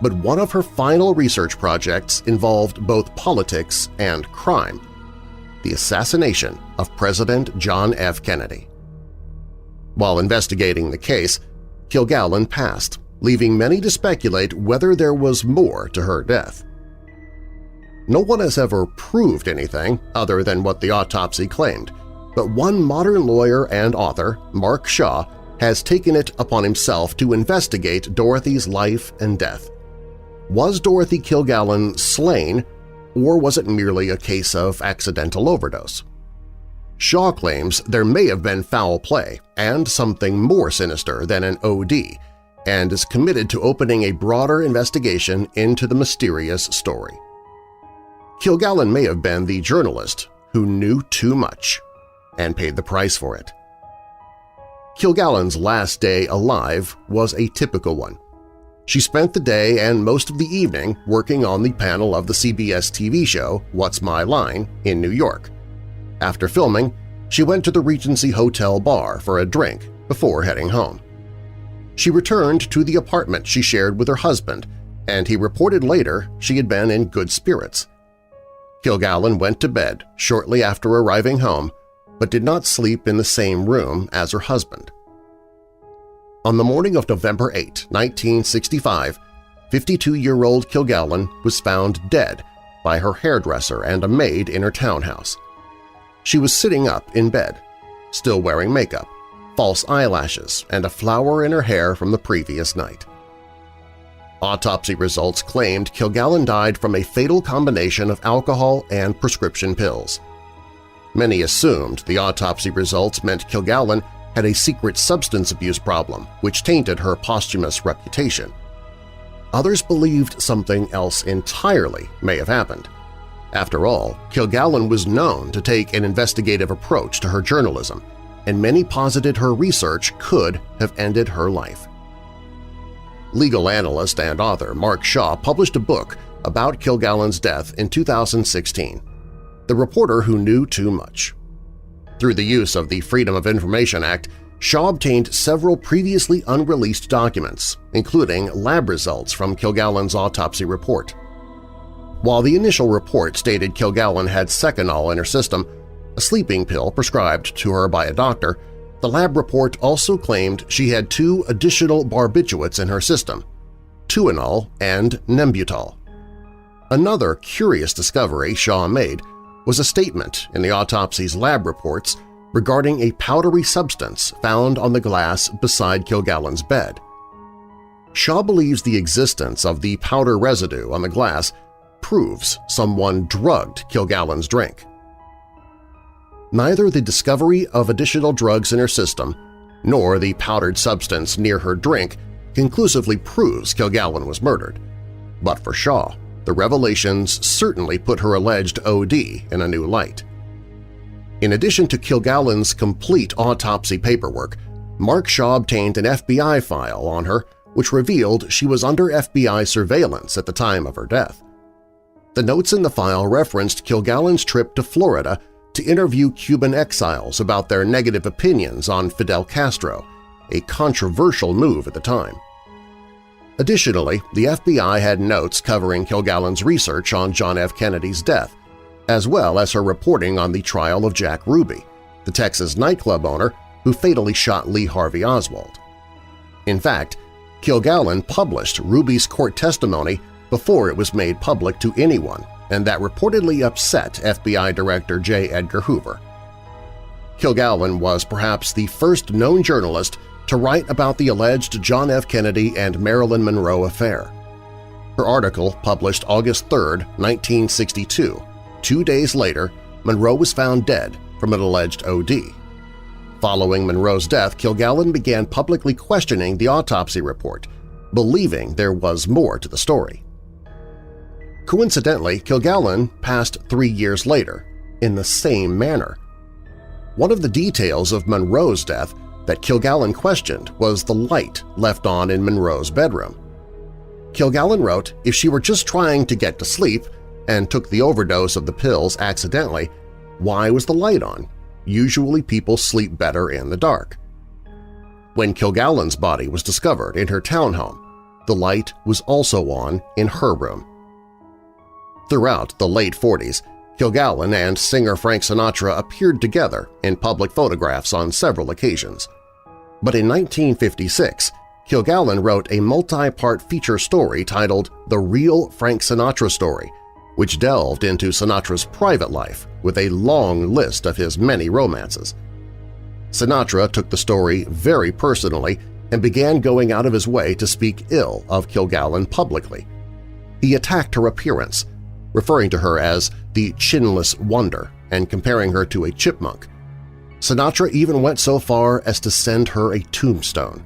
but one of her final research projects involved both politics and crime – the assassination of President John F. Kennedy. While investigating the case, Kilgallen passed, leaving many to speculate whether there was more to her death. No one has ever proved anything other than what the autopsy claimed, but one modern lawyer and author, Mark Shaw, has taken it upon himself to investigate Dorothy's life and death. Was Dorothy Kilgallen slain, or was it merely a case of accidental overdose? Shaw claims there may have been foul play and something more sinister than an OD, and is committed to opening a broader investigation into the mysterious story. Kilgallen may have been the journalist who knew too much and paid the price for it. Kilgallen's last day alive was a typical one. She spent the day and most of the evening working on the panel of the CBS TV show What's My Line in New York. After filming, she went to the Regency Hotel bar for a drink before heading home. She returned to the apartment she shared with her husband, and he reported later she had been in good spirits. Kilgallen went to bed shortly after arriving home, but did not sleep in the same room as her husband. On the morning of November 8, 1965, 52-year-old Kilgallen was found dead by her hairdresser and a maid in her townhouse. She was sitting up in bed, still wearing makeup, false eyelashes, and a flower in her hair from the previous night. Autopsy results claimed Kilgallen died from a fatal combination of alcohol and prescription pills. Many assumed the autopsy results meant Kilgallen had a secret substance abuse problem which tainted her posthumous reputation. Others believed something else entirely may have happened. After all, Kilgallen was known to take an investigative approach to her journalism, and many posited her research could have ended her life. Legal analyst and author Mark Shaw published a book about Kilgallen's death in 2016, The Reporter Who Knew Too Much. Through the use of the Freedom of Information Act, Shaw obtained several previously unreleased documents, including lab results from Kilgallen's autopsy report. While the initial report stated Kilgallen had Seconal in her system, a sleeping pill prescribed to her by a doctor, the lab report also claimed she had 2 additional barbiturates in her system, Tuinal and Nembutal. Another curious discovery Shaw made was a statement in the autopsy's lab reports regarding a powdery substance found on the glass beside Kilgallen's bed. Shaw believes the existence of the powder residue on the glass proves someone drugged Kilgallen's drink. Neither the discovery of additional drugs in her system nor the powdered substance near her drink conclusively proves Kilgallen was murdered. But for Shaw, the revelations certainly put her alleged OD in a new light. In addition to Kilgallen's complete autopsy paperwork, Mark Shaw obtained an FBI file on her which revealed she was under FBI surveillance at the time of her death. The notes in the file referenced Kilgallen's trip to Florida to interview Cuban exiles about their negative opinions on Fidel Castro, a controversial move at the time. Additionally, the FBI had notes covering Kilgallen's research on John F. Kennedy's death, as well as her reporting on the trial of Jack Ruby, the Texas nightclub owner who fatally shot Lee Harvey Oswald. In fact, Kilgallen published Ruby's court testimony before it was made public to anyone, and that reportedly upset FBI Director J. Edgar Hoover. Kilgallen was perhaps the first known journalist to write about the alleged John F. Kennedy and Marilyn Monroe affair. Her article, published August 3, 1962, 2 days later, Monroe was found dead from an alleged OD. Following Monroe's death, Kilgallen began publicly questioning the autopsy report, believing there was more to the story. Coincidentally, Kilgallen passed 3 years later, in the same manner. One of the details of Monroe's death that Kilgallen questioned was the light left on in Monroe's bedroom. Kilgallen wrote if she were just trying to get to sleep and took the overdose of the pills accidentally, why was the light on? Usually people sleep better in the dark. When Kilgallen's body was discovered in her townhome, the light was also on in her room. Throughout the late 40s, Kilgallen and singer Frank Sinatra appeared together in public photographs on several occasions. But in 1956, Kilgallen wrote a multi-part feature story titled The Real Frank Sinatra Story, which delved into Sinatra's private life with a long list of his many romances. Sinatra took the story very personally and began going out of his way to speak ill of Kilgallen publicly. He attacked her appearance, referring to her as the chinless wonder and comparing her to a chipmunk. Sinatra even went so far as to send her a tombstone.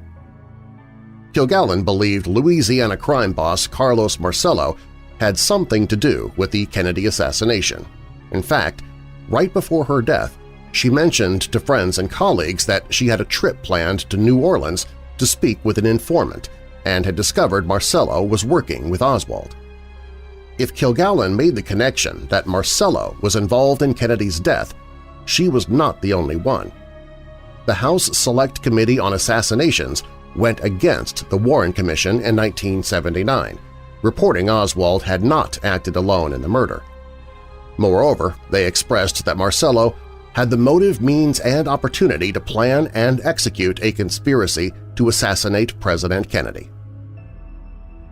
Kilgallen believed Louisiana crime boss Carlos Marcello had something to do with the Kennedy assassination. In fact, right before her death, she mentioned to friends and colleagues that she had a trip planned to New Orleans to speak with an informant and had discovered Marcello was working with Oswald. If Kilgallen made the connection that Marcello was involved in Kennedy's death, she was not the only one. The House Select Committee on Assassinations went against the Warren Commission in 1979, reporting Oswald had not acted alone in the murder. Moreover, they expressed that Marcello had the motive, means, and opportunity to plan and execute a conspiracy to assassinate President Kennedy.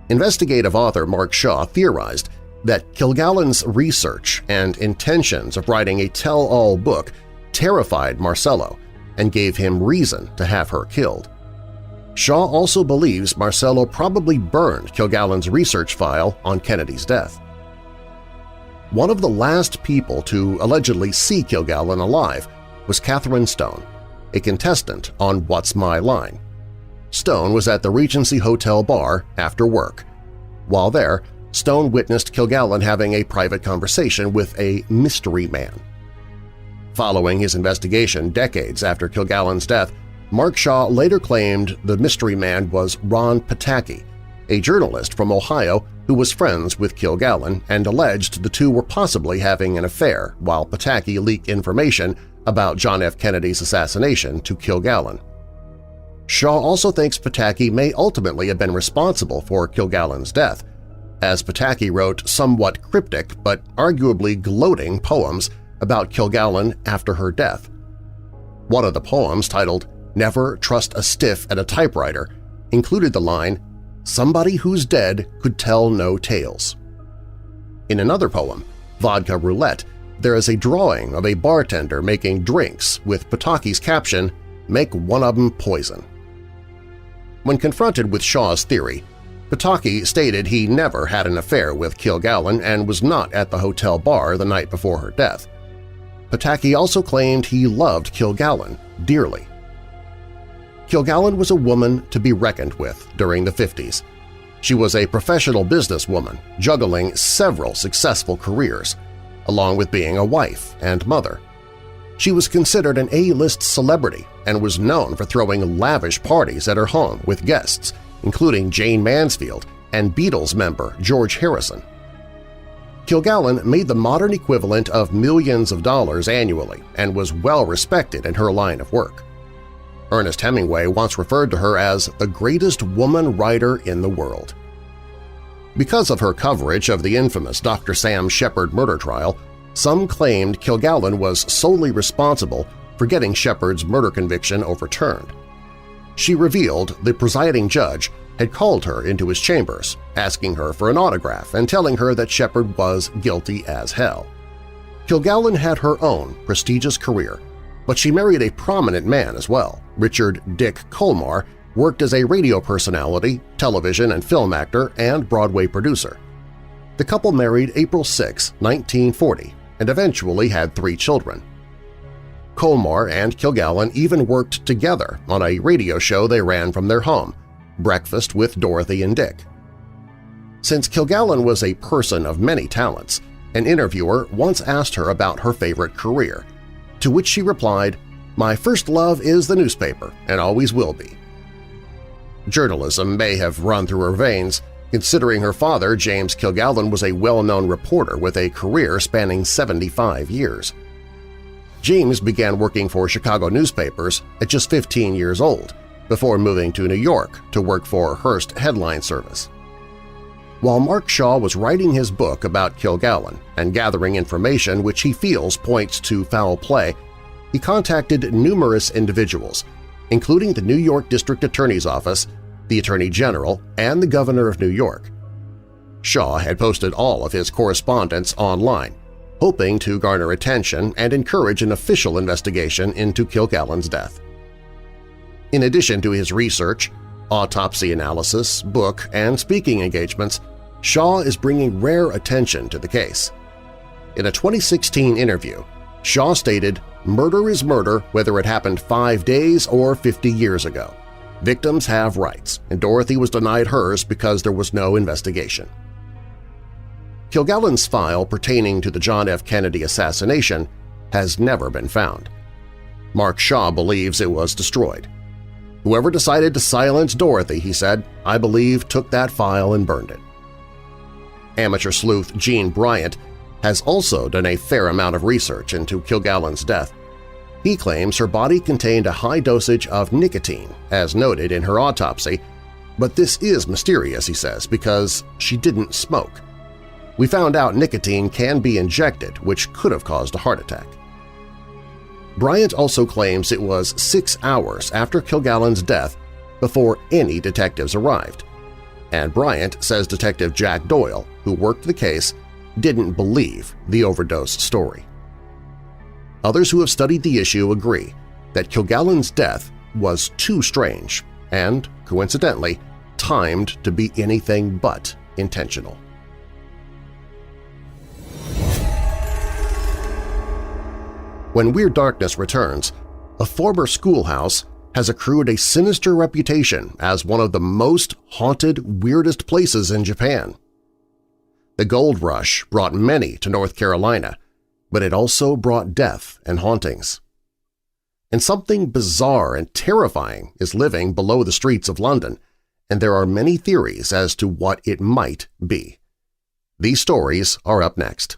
Investigative author Mark Shaw theorized that Kilgallen's research and intentions of writing a tell-all book terrified Marcello and gave him reason to have her killed. Shaw also believes Marcello probably burned Kilgallen's research file on Kennedy's death. One of the last people to allegedly see Kilgallen alive was Catherine Stone, a contestant on What's My Line. Stone was at the Regency Hotel bar after work. While there, Stone witnessed Kilgallen having a private conversation with a mystery man. Following his investigation decades after Kilgallen's death, Mark Shaw later claimed the mystery man was Ron Pataki, a journalist from Ohio who was friends with Kilgallen and alleged the two were possibly having an affair while Pataki leaked information about John F. Kennedy's assassination to Kilgallen. Shaw also thinks Pataki may ultimately have been responsible for Kilgallen's death, as Pataki wrote somewhat cryptic but arguably gloating poems about Kilgallen after her death. One of the poems, titled Never Trust a Stiff at a Typewriter, included the line, "Somebody who's dead could tell no tales." In another poem, Vodka Roulette, there is a drawing of a bartender making drinks with Pataki's caption, "Make one of 'em poison." When confronted with Shaw's theory, Pataki stated he never had an affair with Kilgallen and was not at the hotel bar the night before her death. Pataki also claimed he loved Kilgallen dearly. Kilgallen was a woman to be reckoned with during the 50s. She was a professional businesswoman juggling several successful careers, along with being a wife and mother. She was considered an A-list celebrity and was known for throwing lavish parties at her home with guests, including Jane Mansfield and Beatles member George Harrison. Kilgallen made the modern equivalent of millions of dollars annually and was well respected in her line of work. Ernest Hemingway once referred to her as the greatest woman writer in the world. Because of her coverage of the infamous Dr. Sam Shepard murder trial, some claimed Kilgallen was solely responsible for getting Shepard's murder conviction overturned. She revealed the presiding judge had called her into his chambers, asking her for an autograph and telling her that Shepard was guilty as hell. Kilgallen had her own prestigious career, but she married a prominent man as well. Richard Dick Colmar worked as a radio personality, television and film actor, and Broadway producer. The couple married April 6, 1940, and eventually had 3 children. Colmar and Kilgallen even worked together on a radio show they ran from their home, Breakfast with Dorothy and Dick. Since Kilgallen was a person of many talents, an interviewer once asked her about her favorite career, to which she replied, "My first love is the newspaper and always will be." Journalism may have run through her veins, considering her father, James Kilgallen, was a well-known reporter with a career spanning 75 years. James began working for Chicago newspapers at just 15 years old, before moving to New York to work for Hearst Headline Service. While Mark Shaw was writing his book about Kilgallen and gathering information which he feels points to foul play, he contacted numerous individuals, including the New York District Attorney's Office, the Attorney General, and the Governor of New York. Shaw had posted all of his correspondence online, hoping to garner attention and encourage an official investigation into Kilgallen's death. In addition to his research, autopsy analysis, book, and speaking engagements, Shaw is bringing rare attention to the case. In a 2016 interview, Shaw stated, "Murder is murder whether it happened 5 days or 50 years ago. Victims have rights, and Dorothy was denied hers because there was no investigation." Kilgallen's file pertaining to the John F. Kennedy assassination has never been found. Mark Shaw believes it was destroyed. "Whoever decided to silence Dorothy," he said, "I believe took that file and burned it." Amateur sleuth Gene Bryant has also done a fair amount of research into Kilgallen's death. He claims her body contained a high dosage of nicotine, as noted in her autopsy, but this is mysterious, he says, because she didn't smoke. "We found out nicotine can be injected, which could have caused a heart attack." Bryant also claims it was 6 hours after Kilgallen's death before any detectives arrived, and Bryant says Detective Jack Doyle, who worked the case, didn't believe the overdose story. Others who have studied the issue agree that Kilgallen's death was too strange and, coincidentally, timed to be anything but intentional. When Weird Darkness returns, a former schoolhouse has accrued a sinister reputation as one of the most haunted, weirdest places in Japan. The gold rush brought many to North Carolina, but it also brought death and hauntings. And something bizarre and terrifying is living below the streets of London, and there are many theories as to what it might be. These stories are up next.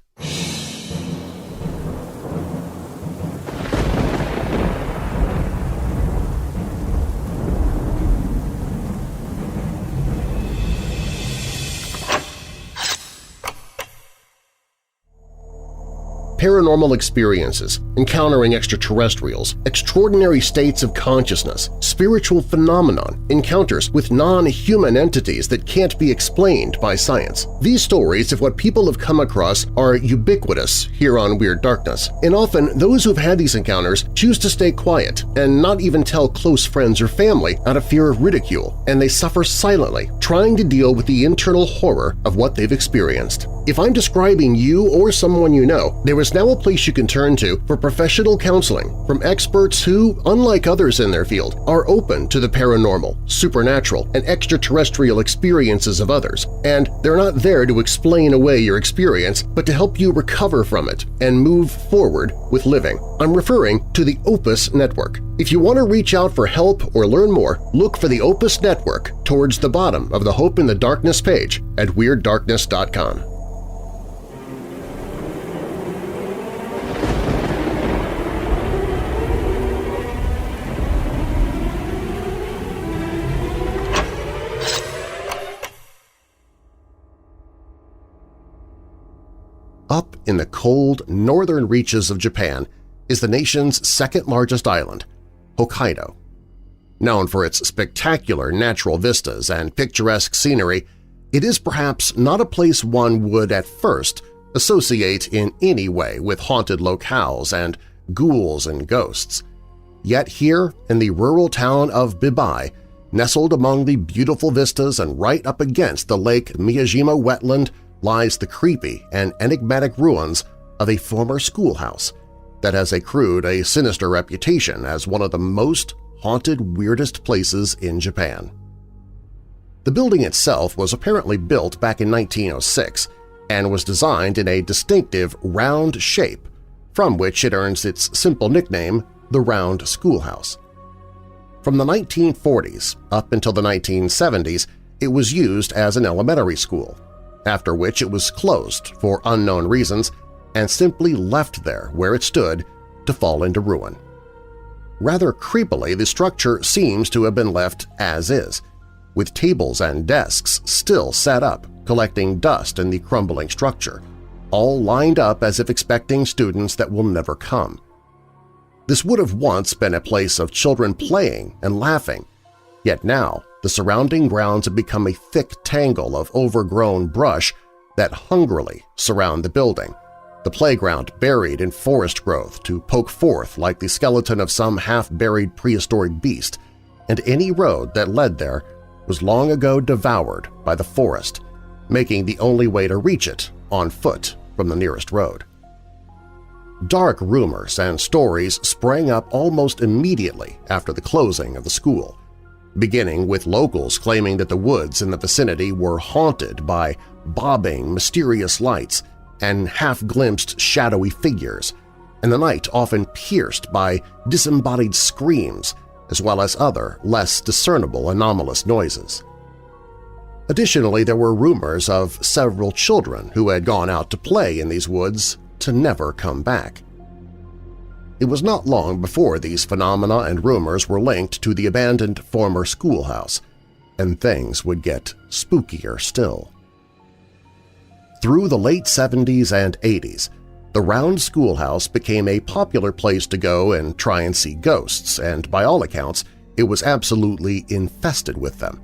Paranormal experiences, encountering extraterrestrials, extraordinary states of consciousness, spiritual phenomenon, encounters with non-human entities that can't be explained by science. These stories of what people have come across are ubiquitous here on Weird Darkness, and often those who've had these encounters choose to stay quiet and not even tell close friends or family out of fear of ridicule, and they suffer silently, trying to deal with the internal horror of what they've experienced. If I'm describing you or someone you know, there is now a place you can turn to for professional counseling from experts who, unlike others in their field, are open to the paranormal, supernatural, and extraterrestrial experiences of others, and they're not there to explain away your experience but to help you recover from it and move forward with living. I'm referring to the Opus Network. If you want to reach out for help or learn more, look for the Opus Network towards the bottom of the Hope in the Darkness page at WeirdDarkness.com. in the cold northern reaches of Japan is the nation's second-largest island, Hokkaido. Known for its spectacular natural vistas and picturesque scenery, it is perhaps not a place one would at first associate in any way with haunted locales and ghouls and ghosts. Yet here, in the rural town of Bibai, nestled among the beautiful vistas and right up against the Lake Miyajima wetland, lies the creepy and enigmatic ruins of a former schoolhouse that has accrued a sinister reputation as one of the most haunted, weirdest places in Japan. The building itself was apparently built back in 1906 and was designed in a distinctive round shape, from which it earns its simple nickname, the Round Schoolhouse. From the 1940s up until the 1970s, it was used as an elementary school, after which it was closed for unknown reasons and simply left there where it stood to fall into ruin. Rather creepily, the structure seems to have been left as is, with tables and desks still set up collecting dust in the crumbling structure, all lined up as if expecting students that will never come. This would have once been a place of children playing and laughing, yet now the surrounding grounds have become a thick tangle of overgrown brush that hungrily surround the building, the playground buried in forest growth to poke forth like the skeleton of some half-buried prehistoric beast, and any road that led there was long ago devoured by the forest, making the only way to reach it on foot from the nearest road. Dark rumors and stories sprang up almost immediately after the closing of the school, beginning with locals claiming that the woods in the vicinity were haunted by bobbing, mysterious lights and half-glimpsed shadowy figures, and the night often pierced by disembodied screams as well as other, less discernible anomalous noises. Additionally, there were rumors of several children who had gone out to play in these woods to never come back. It was not long before these phenomena and rumors were linked to the abandoned former schoolhouse, and things would get spookier still. Through the late 70s and 80s, the Round Schoolhouse became a popular place to go and try and see ghosts, and by all accounts, it was absolutely infested with them.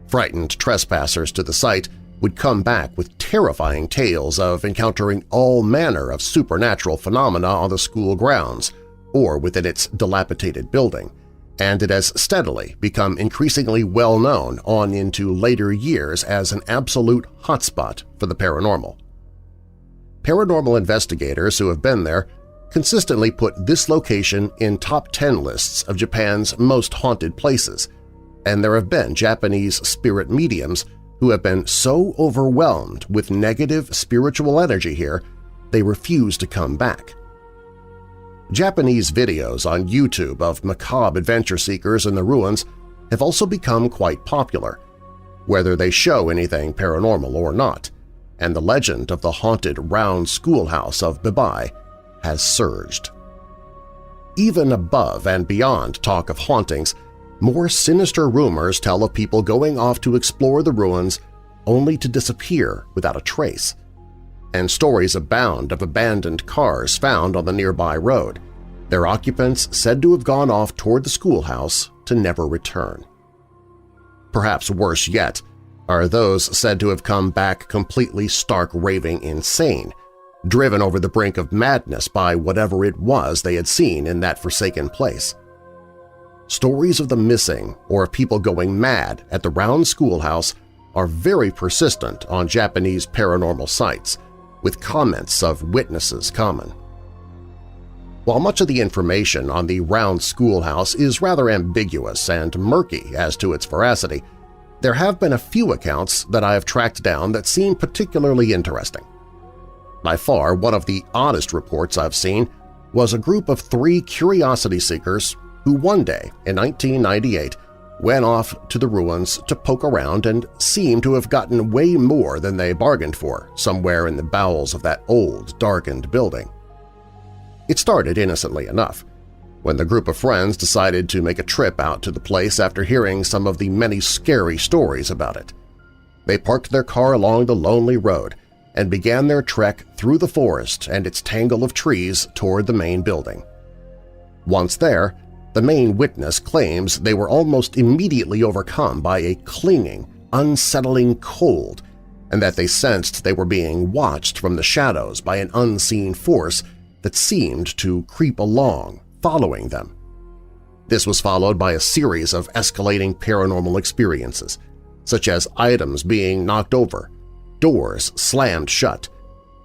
Frightened trespassers to the site would come back with terrifying tales of encountering all manner of supernatural phenomena on the school grounds or within its dilapidated building, and it has steadily become increasingly well-known on into later years as an absolute hotspot for the paranormal. Paranormal investigators who have been there consistently put this location in top 10 lists of Japan's most haunted places, and there have been Japanese spirit mediums who have been so overwhelmed with negative spiritual energy here they refuse to come back. Japanese videos on YouTube of macabre adventure seekers in the ruins have also become quite popular, whether they show anything paranormal or not, and the legend of the haunted Round Schoolhouse of Bibai has surged. Even above and beyond talk of hauntings, more sinister rumors tell of people going off to explore the ruins only to disappear without a trace, and stories abound of abandoned cars found on the nearby road, their occupants said to have gone off toward the schoolhouse to never return. Perhaps worse yet are those said to have come back completely stark raving insane, driven over the brink of madness by whatever it was they had seen in that forsaken place. Stories of the missing or of people going mad at the Round Schoolhouse are very persistent on Japanese paranormal sites, with comments of witnesses common. While much of the information on the Round Schoolhouse is rather ambiguous and murky as to its veracity, there have been a few accounts that I have tracked down that seem particularly interesting. By far, one of the oddest reports I've seen was a group of 3 curiosity seekers who one day in 1998 went off to the ruins to poke around and seemed to have gotten way more than they bargained for somewhere in the bowels of that old, darkened building. It started innocently enough, when the group of friends decided to make a trip out to the place after hearing some of the many scary stories about it. They parked their car along the lonely road and began their trek through the forest and its tangle of trees toward the main building. Once there, the main witness claims they were almost immediately overcome by a clinging, unsettling cold, and that they sensed they were being watched from the shadows by an unseen force that seemed to creep along, following them. This was followed by a series of escalating paranormal experiences, such as items being knocked over, doors slammed shut,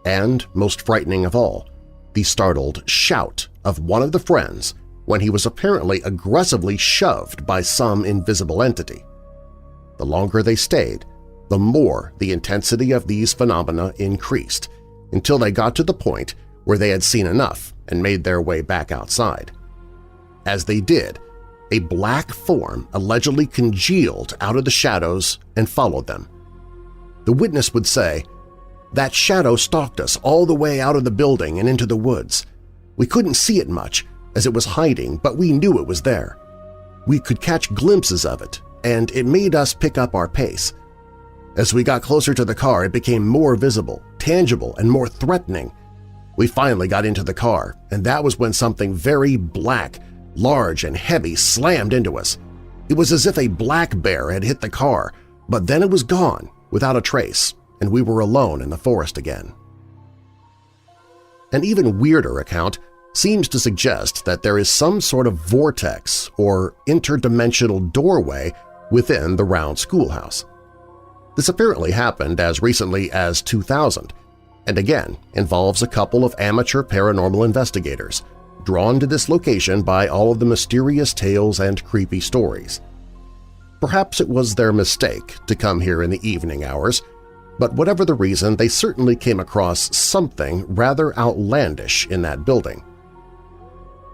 and, most frightening of all, the startled shout of one of the friends when he was apparently aggressively shoved by some invisible entity. The longer they stayed, the more the intensity of these phenomena increased, until they got to the point where they had seen enough and made their way back outside. As they did, a black form allegedly congealed out of the shadows and followed them. The witness would say, "That shadow stalked us all the way out of the building and into the woods. We couldn't see it much as it was hiding, but we knew it was there. We could catch glimpses of it, and it made us pick up our pace. As we got closer to the car, it became more visible, tangible, and more threatening. We finally got into the car, and that was when something very black, large, and heavy slammed into us. It was as if a black bear had hit the car, but then it was gone without a trace, and we were alone in the forest again." An even weirder account seems to suggest that there is some sort of vortex or interdimensional doorway within the round schoolhouse. This apparently happened as recently as 2000, and again involves a couple of amateur paranormal investigators drawn to this location by all of the mysterious tales and creepy stories. Perhaps it was their mistake to come here in the evening hours, but whatever the reason, they certainly came across something rather outlandish in that building.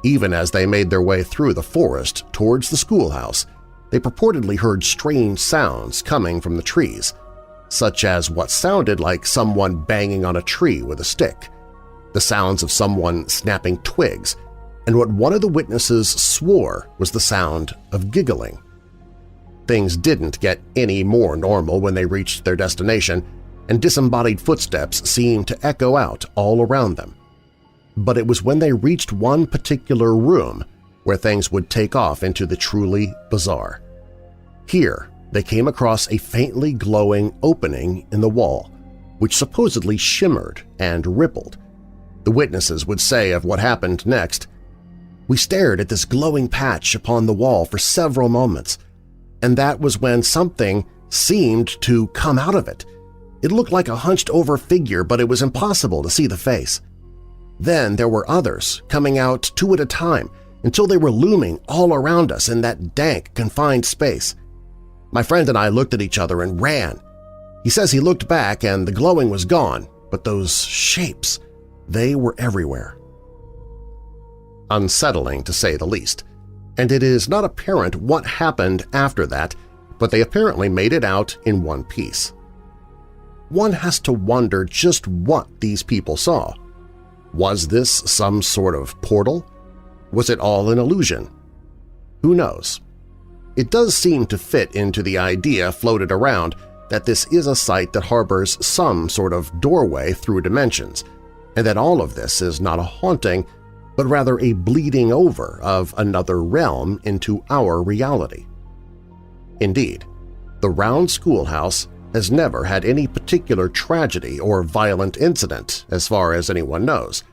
Even as they made their way through the forest towards the schoolhouse, they purportedly heard strange sounds coming from the trees, such as what sounded like someone banging on a tree with a stick, the sounds of someone snapping twigs, and what one of the witnesses swore was the sound of giggling. Things didn't get any more normal when they reached their destination, and disembodied footsteps seemed to echo out all around them. But it was when they reached one particular room where things would take off into the truly bizarre. Here, they came across a faintly glowing opening in the wall, which supposedly shimmered and rippled. The witnesses would say of what happened next, "We stared at this glowing patch upon the wall for several moments, and that was when something seemed to come out of it. It looked like a hunched-over figure, but it was impossible to see the face. Then there were others coming out two at a time until they were looming all around us in that dank, confined space. My friend and I looked at each other and ran. He says he looked back and the glowing was gone, but those shapes, they were everywhere." Unsettling, to say the least, and it is not apparent what happened after that, but they apparently made it out in one piece. One has to wonder just what these people saw. Was this some sort of portal? Was it all an illusion? Who knows? It does seem to fit into the idea floated around that this is a site that harbors some sort of doorway through dimensions, and that all of this is not a haunting, but rather a bleeding over of another realm into our reality. Indeed, the round schoolhouse has never had any particular tragedy or violent incident as far as anyone knows.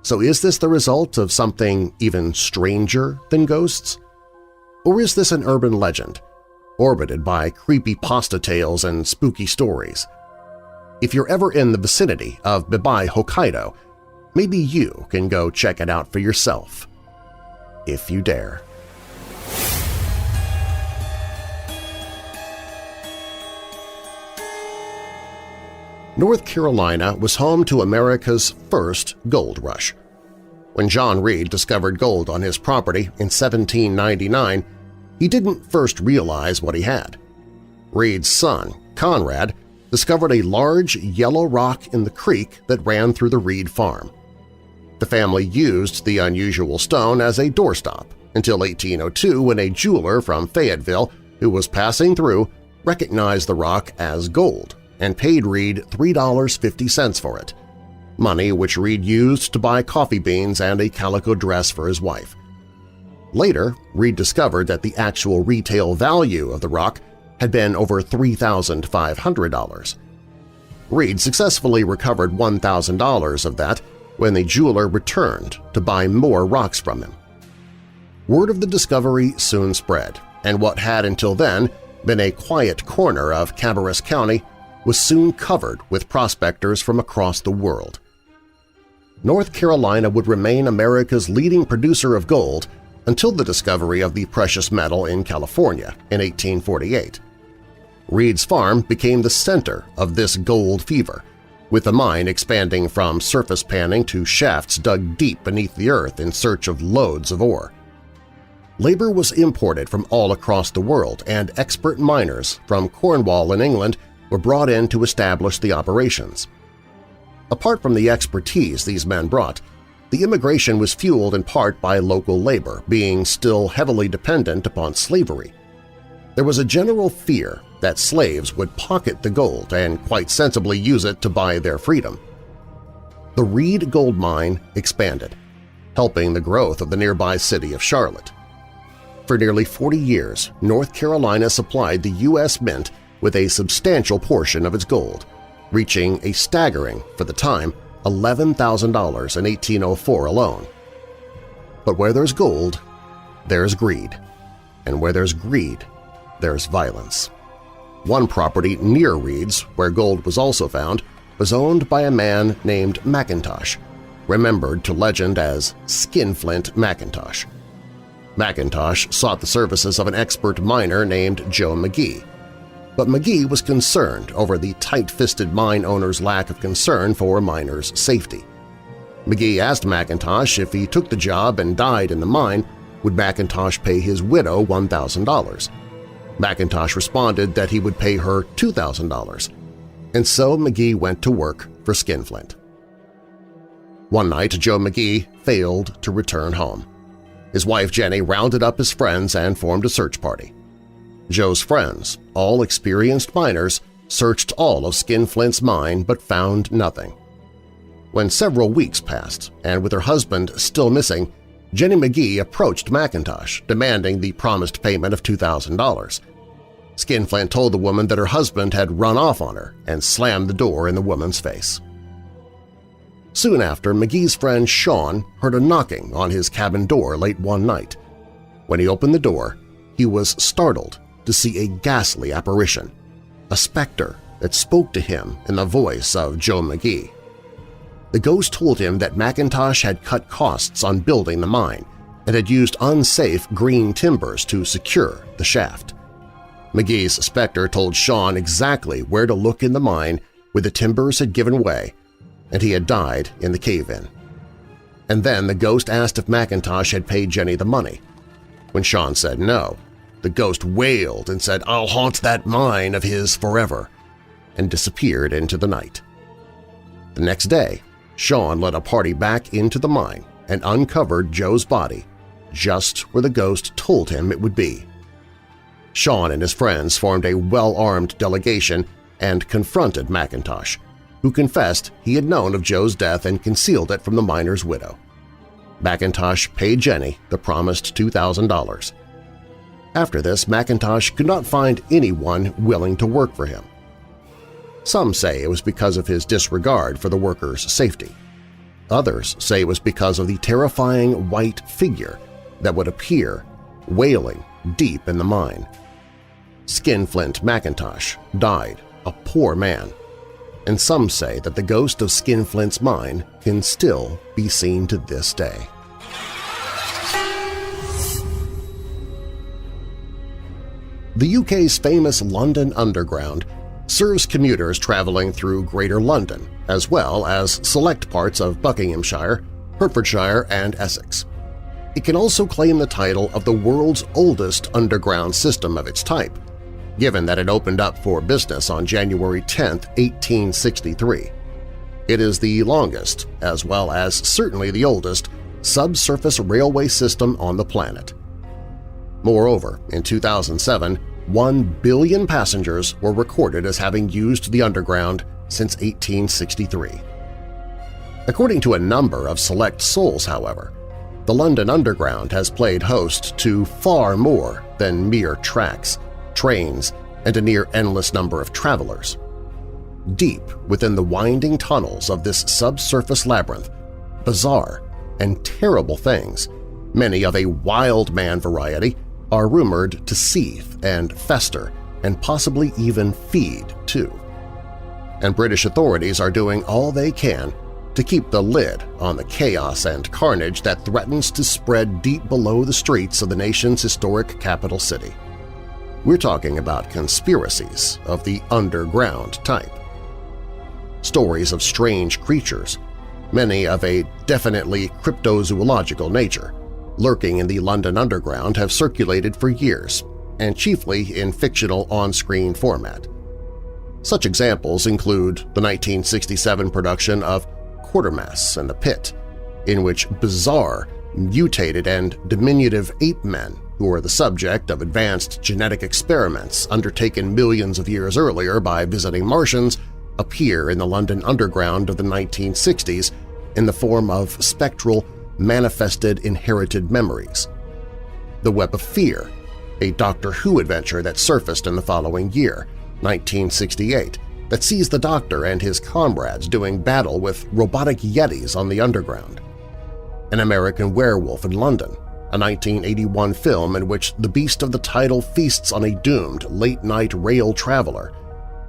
So is this the result of something even stranger than ghosts? Or is this an urban legend, orbited by creepypasta tales and spooky stories? If you're ever in the vicinity of Bibai, Hokkaido, maybe you can go check it out for yourself, if you dare. North Carolina was home to America's first gold rush. When John Reed discovered gold on his property in 1799, he didn't first realize what he had. Reed's son, Conrad, discovered a large yellow rock in the creek that ran through the Reed farm. The family used the unusual stone as a doorstop until 1802 when a jeweler from Fayetteville who was passing through recognized the rock as gold and paid Reed $3.50 for it, money which Reed used to buy coffee beans and a calico dress for his wife. Later, Reed discovered that the actual retail value of the rock had been over $3,500. Reed successfully recovered $1,000 of that when the jeweler returned to buy more rocks from him. Word of the discovery soon spread, and what had until then been a quiet corner of Cabarrus County was soon covered with prospectors from across the world. North Carolina would remain America's leading producer of gold until the discovery of the precious metal in California in 1848. Reed's farm became the center of this gold fever, with the mine expanding from surface panning to shafts dug deep beneath the earth in search of loads of ore. Labor was imported from all across the world, and expert miners from Cornwall in England were brought in to establish the operations. Apart from the expertise these men brought, the immigration was fueled in part by local labor being still heavily dependent upon slavery. There was a general fear that slaves would pocket the gold and quite sensibly use it to buy their freedom. The Reed Gold Mine expanded, helping the growth of the nearby city of Charlotte. For nearly 40 years, North Carolina supplied the U.S. Mint with a substantial portion of its gold, reaching a staggering, for the time, $11,000 in 1804 alone. But where there's gold, there's greed, and where there's greed, there's violence. One property near Reed's, where gold was also found, was owned by a man named McIntosh, remembered to legend as Skinflint McIntosh. McIntosh sought the services of an expert miner named Joe McGee, but McGee was concerned over the tight-fisted mine owner's lack of concern for miners' safety. McGee asked McIntosh if he took the job and died in the mine, would McIntosh pay his widow $1,000. McIntosh responded that he would pay her $2,000, and so McGee went to work for Skinflint. One night, Joe McGee failed to return home. His wife Jenny rounded up his friends and formed a search party. Joe's friends, all experienced miners, searched all of Skinflint's mine but found nothing. When several weeks passed, and with her husband still missing, Jenny McGee approached McIntosh, demanding the promised payment of $2,000. Skinflint told the woman that her husband had run off on her and slammed the door in the woman's face. Soon after, McGee's friend Sean heard a knocking on his cabin door late one night. When he opened the door, he was startled to see a ghastly apparition, a specter that spoke to him in the voice of Joe McGee. The ghost told him that McIntosh had cut costs on building the mine and had used unsafe green timbers to secure the shaft. McGee's specter told Sean exactly where to look in the mine where the timbers had given way, and he had died in the cave-in. And then the ghost asked if McIntosh had paid Jenny the money. When Sean said no, the ghost wailed and said, "I'll haunt that mine of his forever," and disappeared into the night. The next day, Sean led a party back into the mine and uncovered Joe's body just where the ghost told him it would be. Sean and his friends formed a well-armed delegation and confronted McIntosh, who confessed he had known of Joe's death and concealed it from the miner's widow. McIntosh paid Jenny the promised $2,000. After this, McIntosh could not find anyone willing to work for him. Some say it was because of his disregard for the workers' safety. Others say it was because of the terrifying white figure that would appear, wailing deep in the mine. Skinflint McIntosh died a poor man, and some say that the ghost of Skinflint's mine can still be seen to this day. The UK's famous London Underground serves commuters traveling through Greater London as well as select parts of Buckinghamshire, Hertfordshire, and Essex. It can also claim the title of the world's oldest underground system of its type, given that it opened up for business on January 10, 1863. It is the longest, as well as certainly the oldest, subsurface railway system on the planet. Moreover, in 2007, 1 billion passengers were recorded as having used the Underground since 1863. According to a number of select souls, however, the London Underground has played host to far more than mere tracks, trains, and a near-endless number of travelers. Deep within the winding tunnels of this subsurface labyrinth, bizarre and terrible things, many of a wild man variety, are rumored to seethe and fester and possibly even feed, too. And British authorities are doing all they can to keep the lid on the chaos and carnage that threatens to spread deep below the streets of the nation's historic capital city. We're talking about conspiracies of the underground type. Stories of strange creatures, many of a definitely cryptozoological nature, lurking in the London Underground have circulated for years, and chiefly in fictional on-screen format. Such examples include the 1967 production of Quatermass and the Pit, in which bizarre, mutated, and diminutive ape men who are the subject of advanced genetic experiments undertaken millions of years earlier by visiting Martians appear in the London Underground of the 1960s in the form of spectral, manifested inherited memories. The Web of Fear, a Doctor Who adventure that surfaced in the following year, 1968, that sees the Doctor and his comrades doing battle with robotic yetis on the Underground. An American Werewolf in London, a 1981 film in which the beast of the title feasts on a doomed late-night rail traveler,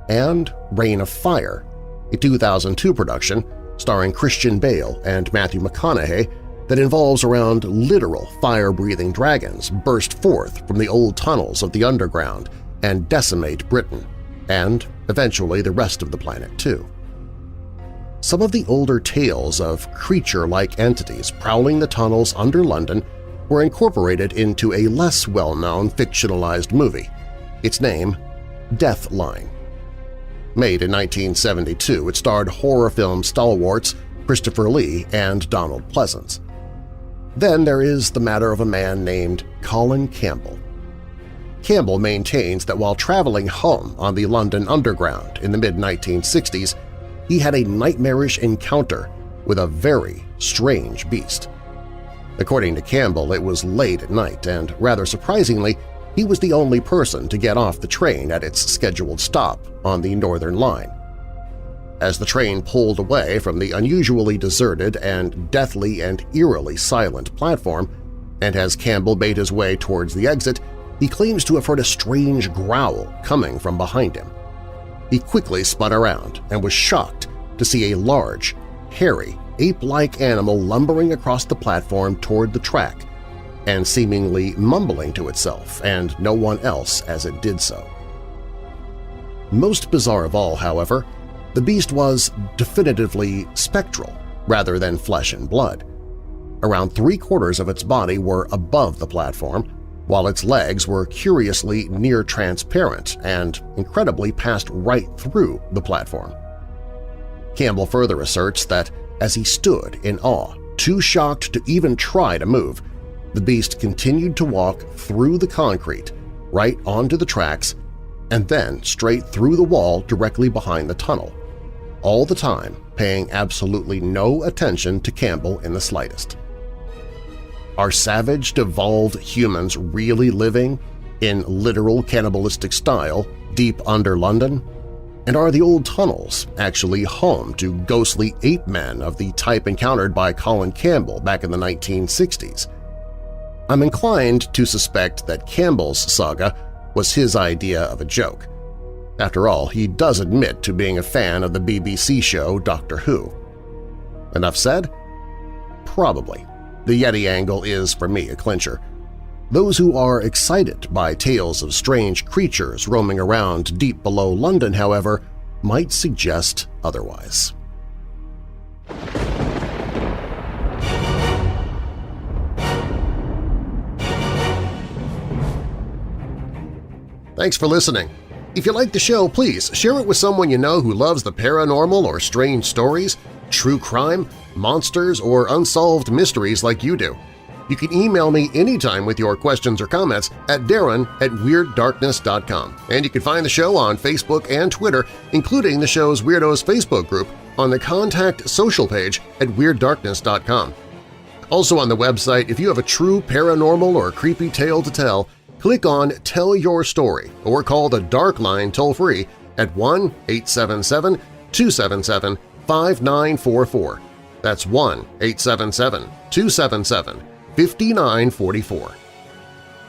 and Reign of Fire, a 2002 production starring Christian Bale and Matthew McConaughey that involves around literal fire-breathing dragons burst forth from the old tunnels of the Underground and decimate Britain, and eventually the rest of the planet too. Some of the older tales of creature-like entities prowling the tunnels under London were incorporated into a less well-known fictionalized movie, its name Deathline. Made in 1972, it starred horror film stalwarts Christopher Lee and Donald Pleasence. Then there is the matter of a man named Colin Campbell. Campbell maintains that while traveling home on the London Underground in the mid-1960s, he had a nightmarish encounter with a very strange beast. According to Campbell, it was late at night, and rather surprisingly, he was the only person to get off the train at its scheduled stop on the Northern Line. As the train pulled away from the unusually deserted and deathly and eerily silent platform, and as Campbell made his way towards the exit, he claims to have heard a strange growl coming from behind him. He quickly spun around and was shocked to see a large, hairy, ape-like animal lumbering across the platform toward the track and seemingly mumbling to itself and no one else as it did so. Most bizarre of all, however, the beast was definitively spectral rather than flesh and blood. Around 3/4 of its body were above the platform, while its legs were curiously near-transparent and incredibly passed right through the platform. Campbell further asserts that as he stood in awe, too shocked to even try to move, the beast continued to walk through the concrete, right onto the tracks, and then straight through the wall directly behind the tunnel, all the time paying absolutely no attention to Campbell in the slightest. Are savage, devolved humans really living, in literal cannibalistic style, deep under London? And are the old tunnels actually home to ghostly ape men of the type encountered by Colin Campbell back in the 1960s? I'm inclined to suspect that Campbell's saga was his idea of a joke. After all, he does admit to being a fan of the BBC show Doctor Who. Enough said? Probably. The Yeti angle is, for me, a clincher. Those who are excited by tales of strange creatures roaming around deep below London, however, might suggest otherwise. Thanks for listening. If you like the show, please share it with someone you know who loves the paranormal or strange stories, true crime, monsters, or unsolved mysteries like you do. You can email me anytime with your questions or comments at darren@weirddarkness.com. And you can find the show on Facebook and Twitter, including the show's Weirdos Facebook group, on the Contact Social page at weirddarkness.com. Also on the website, if you have a true paranormal or creepy tale to tell, click on Tell Your Story or call the Dark Line toll-free at 1-877-277-5944. That's 1-877-277-5944.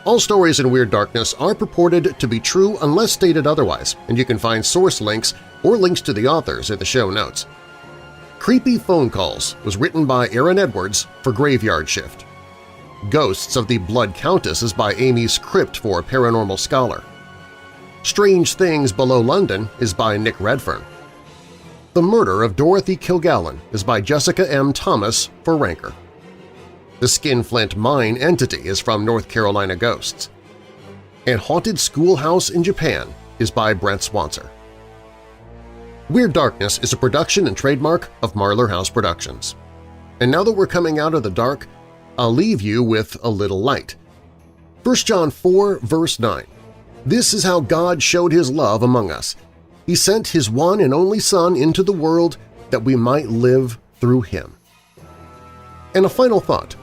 All stories in Weird Darkness are purported to be true unless stated otherwise, and you can find source links or links to the authors in the show notes. Creepy Phone Calls was written by Aaron Edwards for Graveyard Shift. Ghosts of the Blood Countess is by Amy's Crypt for Paranormal Scholar. Strange Things Below London is by Nick Redfern. The Murder of Dorothy Kilgallen is by Jessica M. Thomas for Ranker. The Skinflint Mine Entity is from North Carolina Ghosts. And Haunted Schoolhouse in Japan is by Brent Swanser. Weird Darkness is a production and trademark of Marlar House Productions. And now that we're coming out of the dark, I'll leave you with a little light. 1 John 4, verse 9. This is how God showed His love among us. He sent His one and only Son into the world that we might live through Him. And a final thought.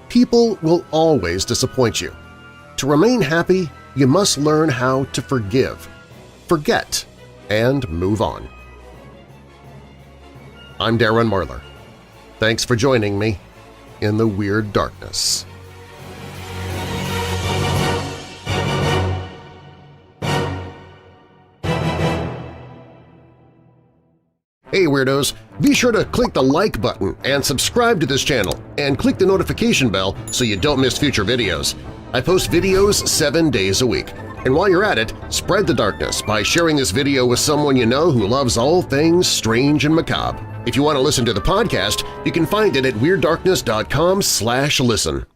People will always disappoint you. To remain happy, you must learn how to forgive, forget, and move on. I'm Darren Marlar. Thanks for joining me in the Weird Darkness. Hey Weirdos! Be sure to click the like button and subscribe to this channel and click the notification bell so you don't miss future videos. I post videos 7 days a week. And while you're at it, spread the darkness by sharing this video with someone you know who loves all things strange and macabre. If you want to listen to the podcast, you can find it at WeirdDarkness.com/listen.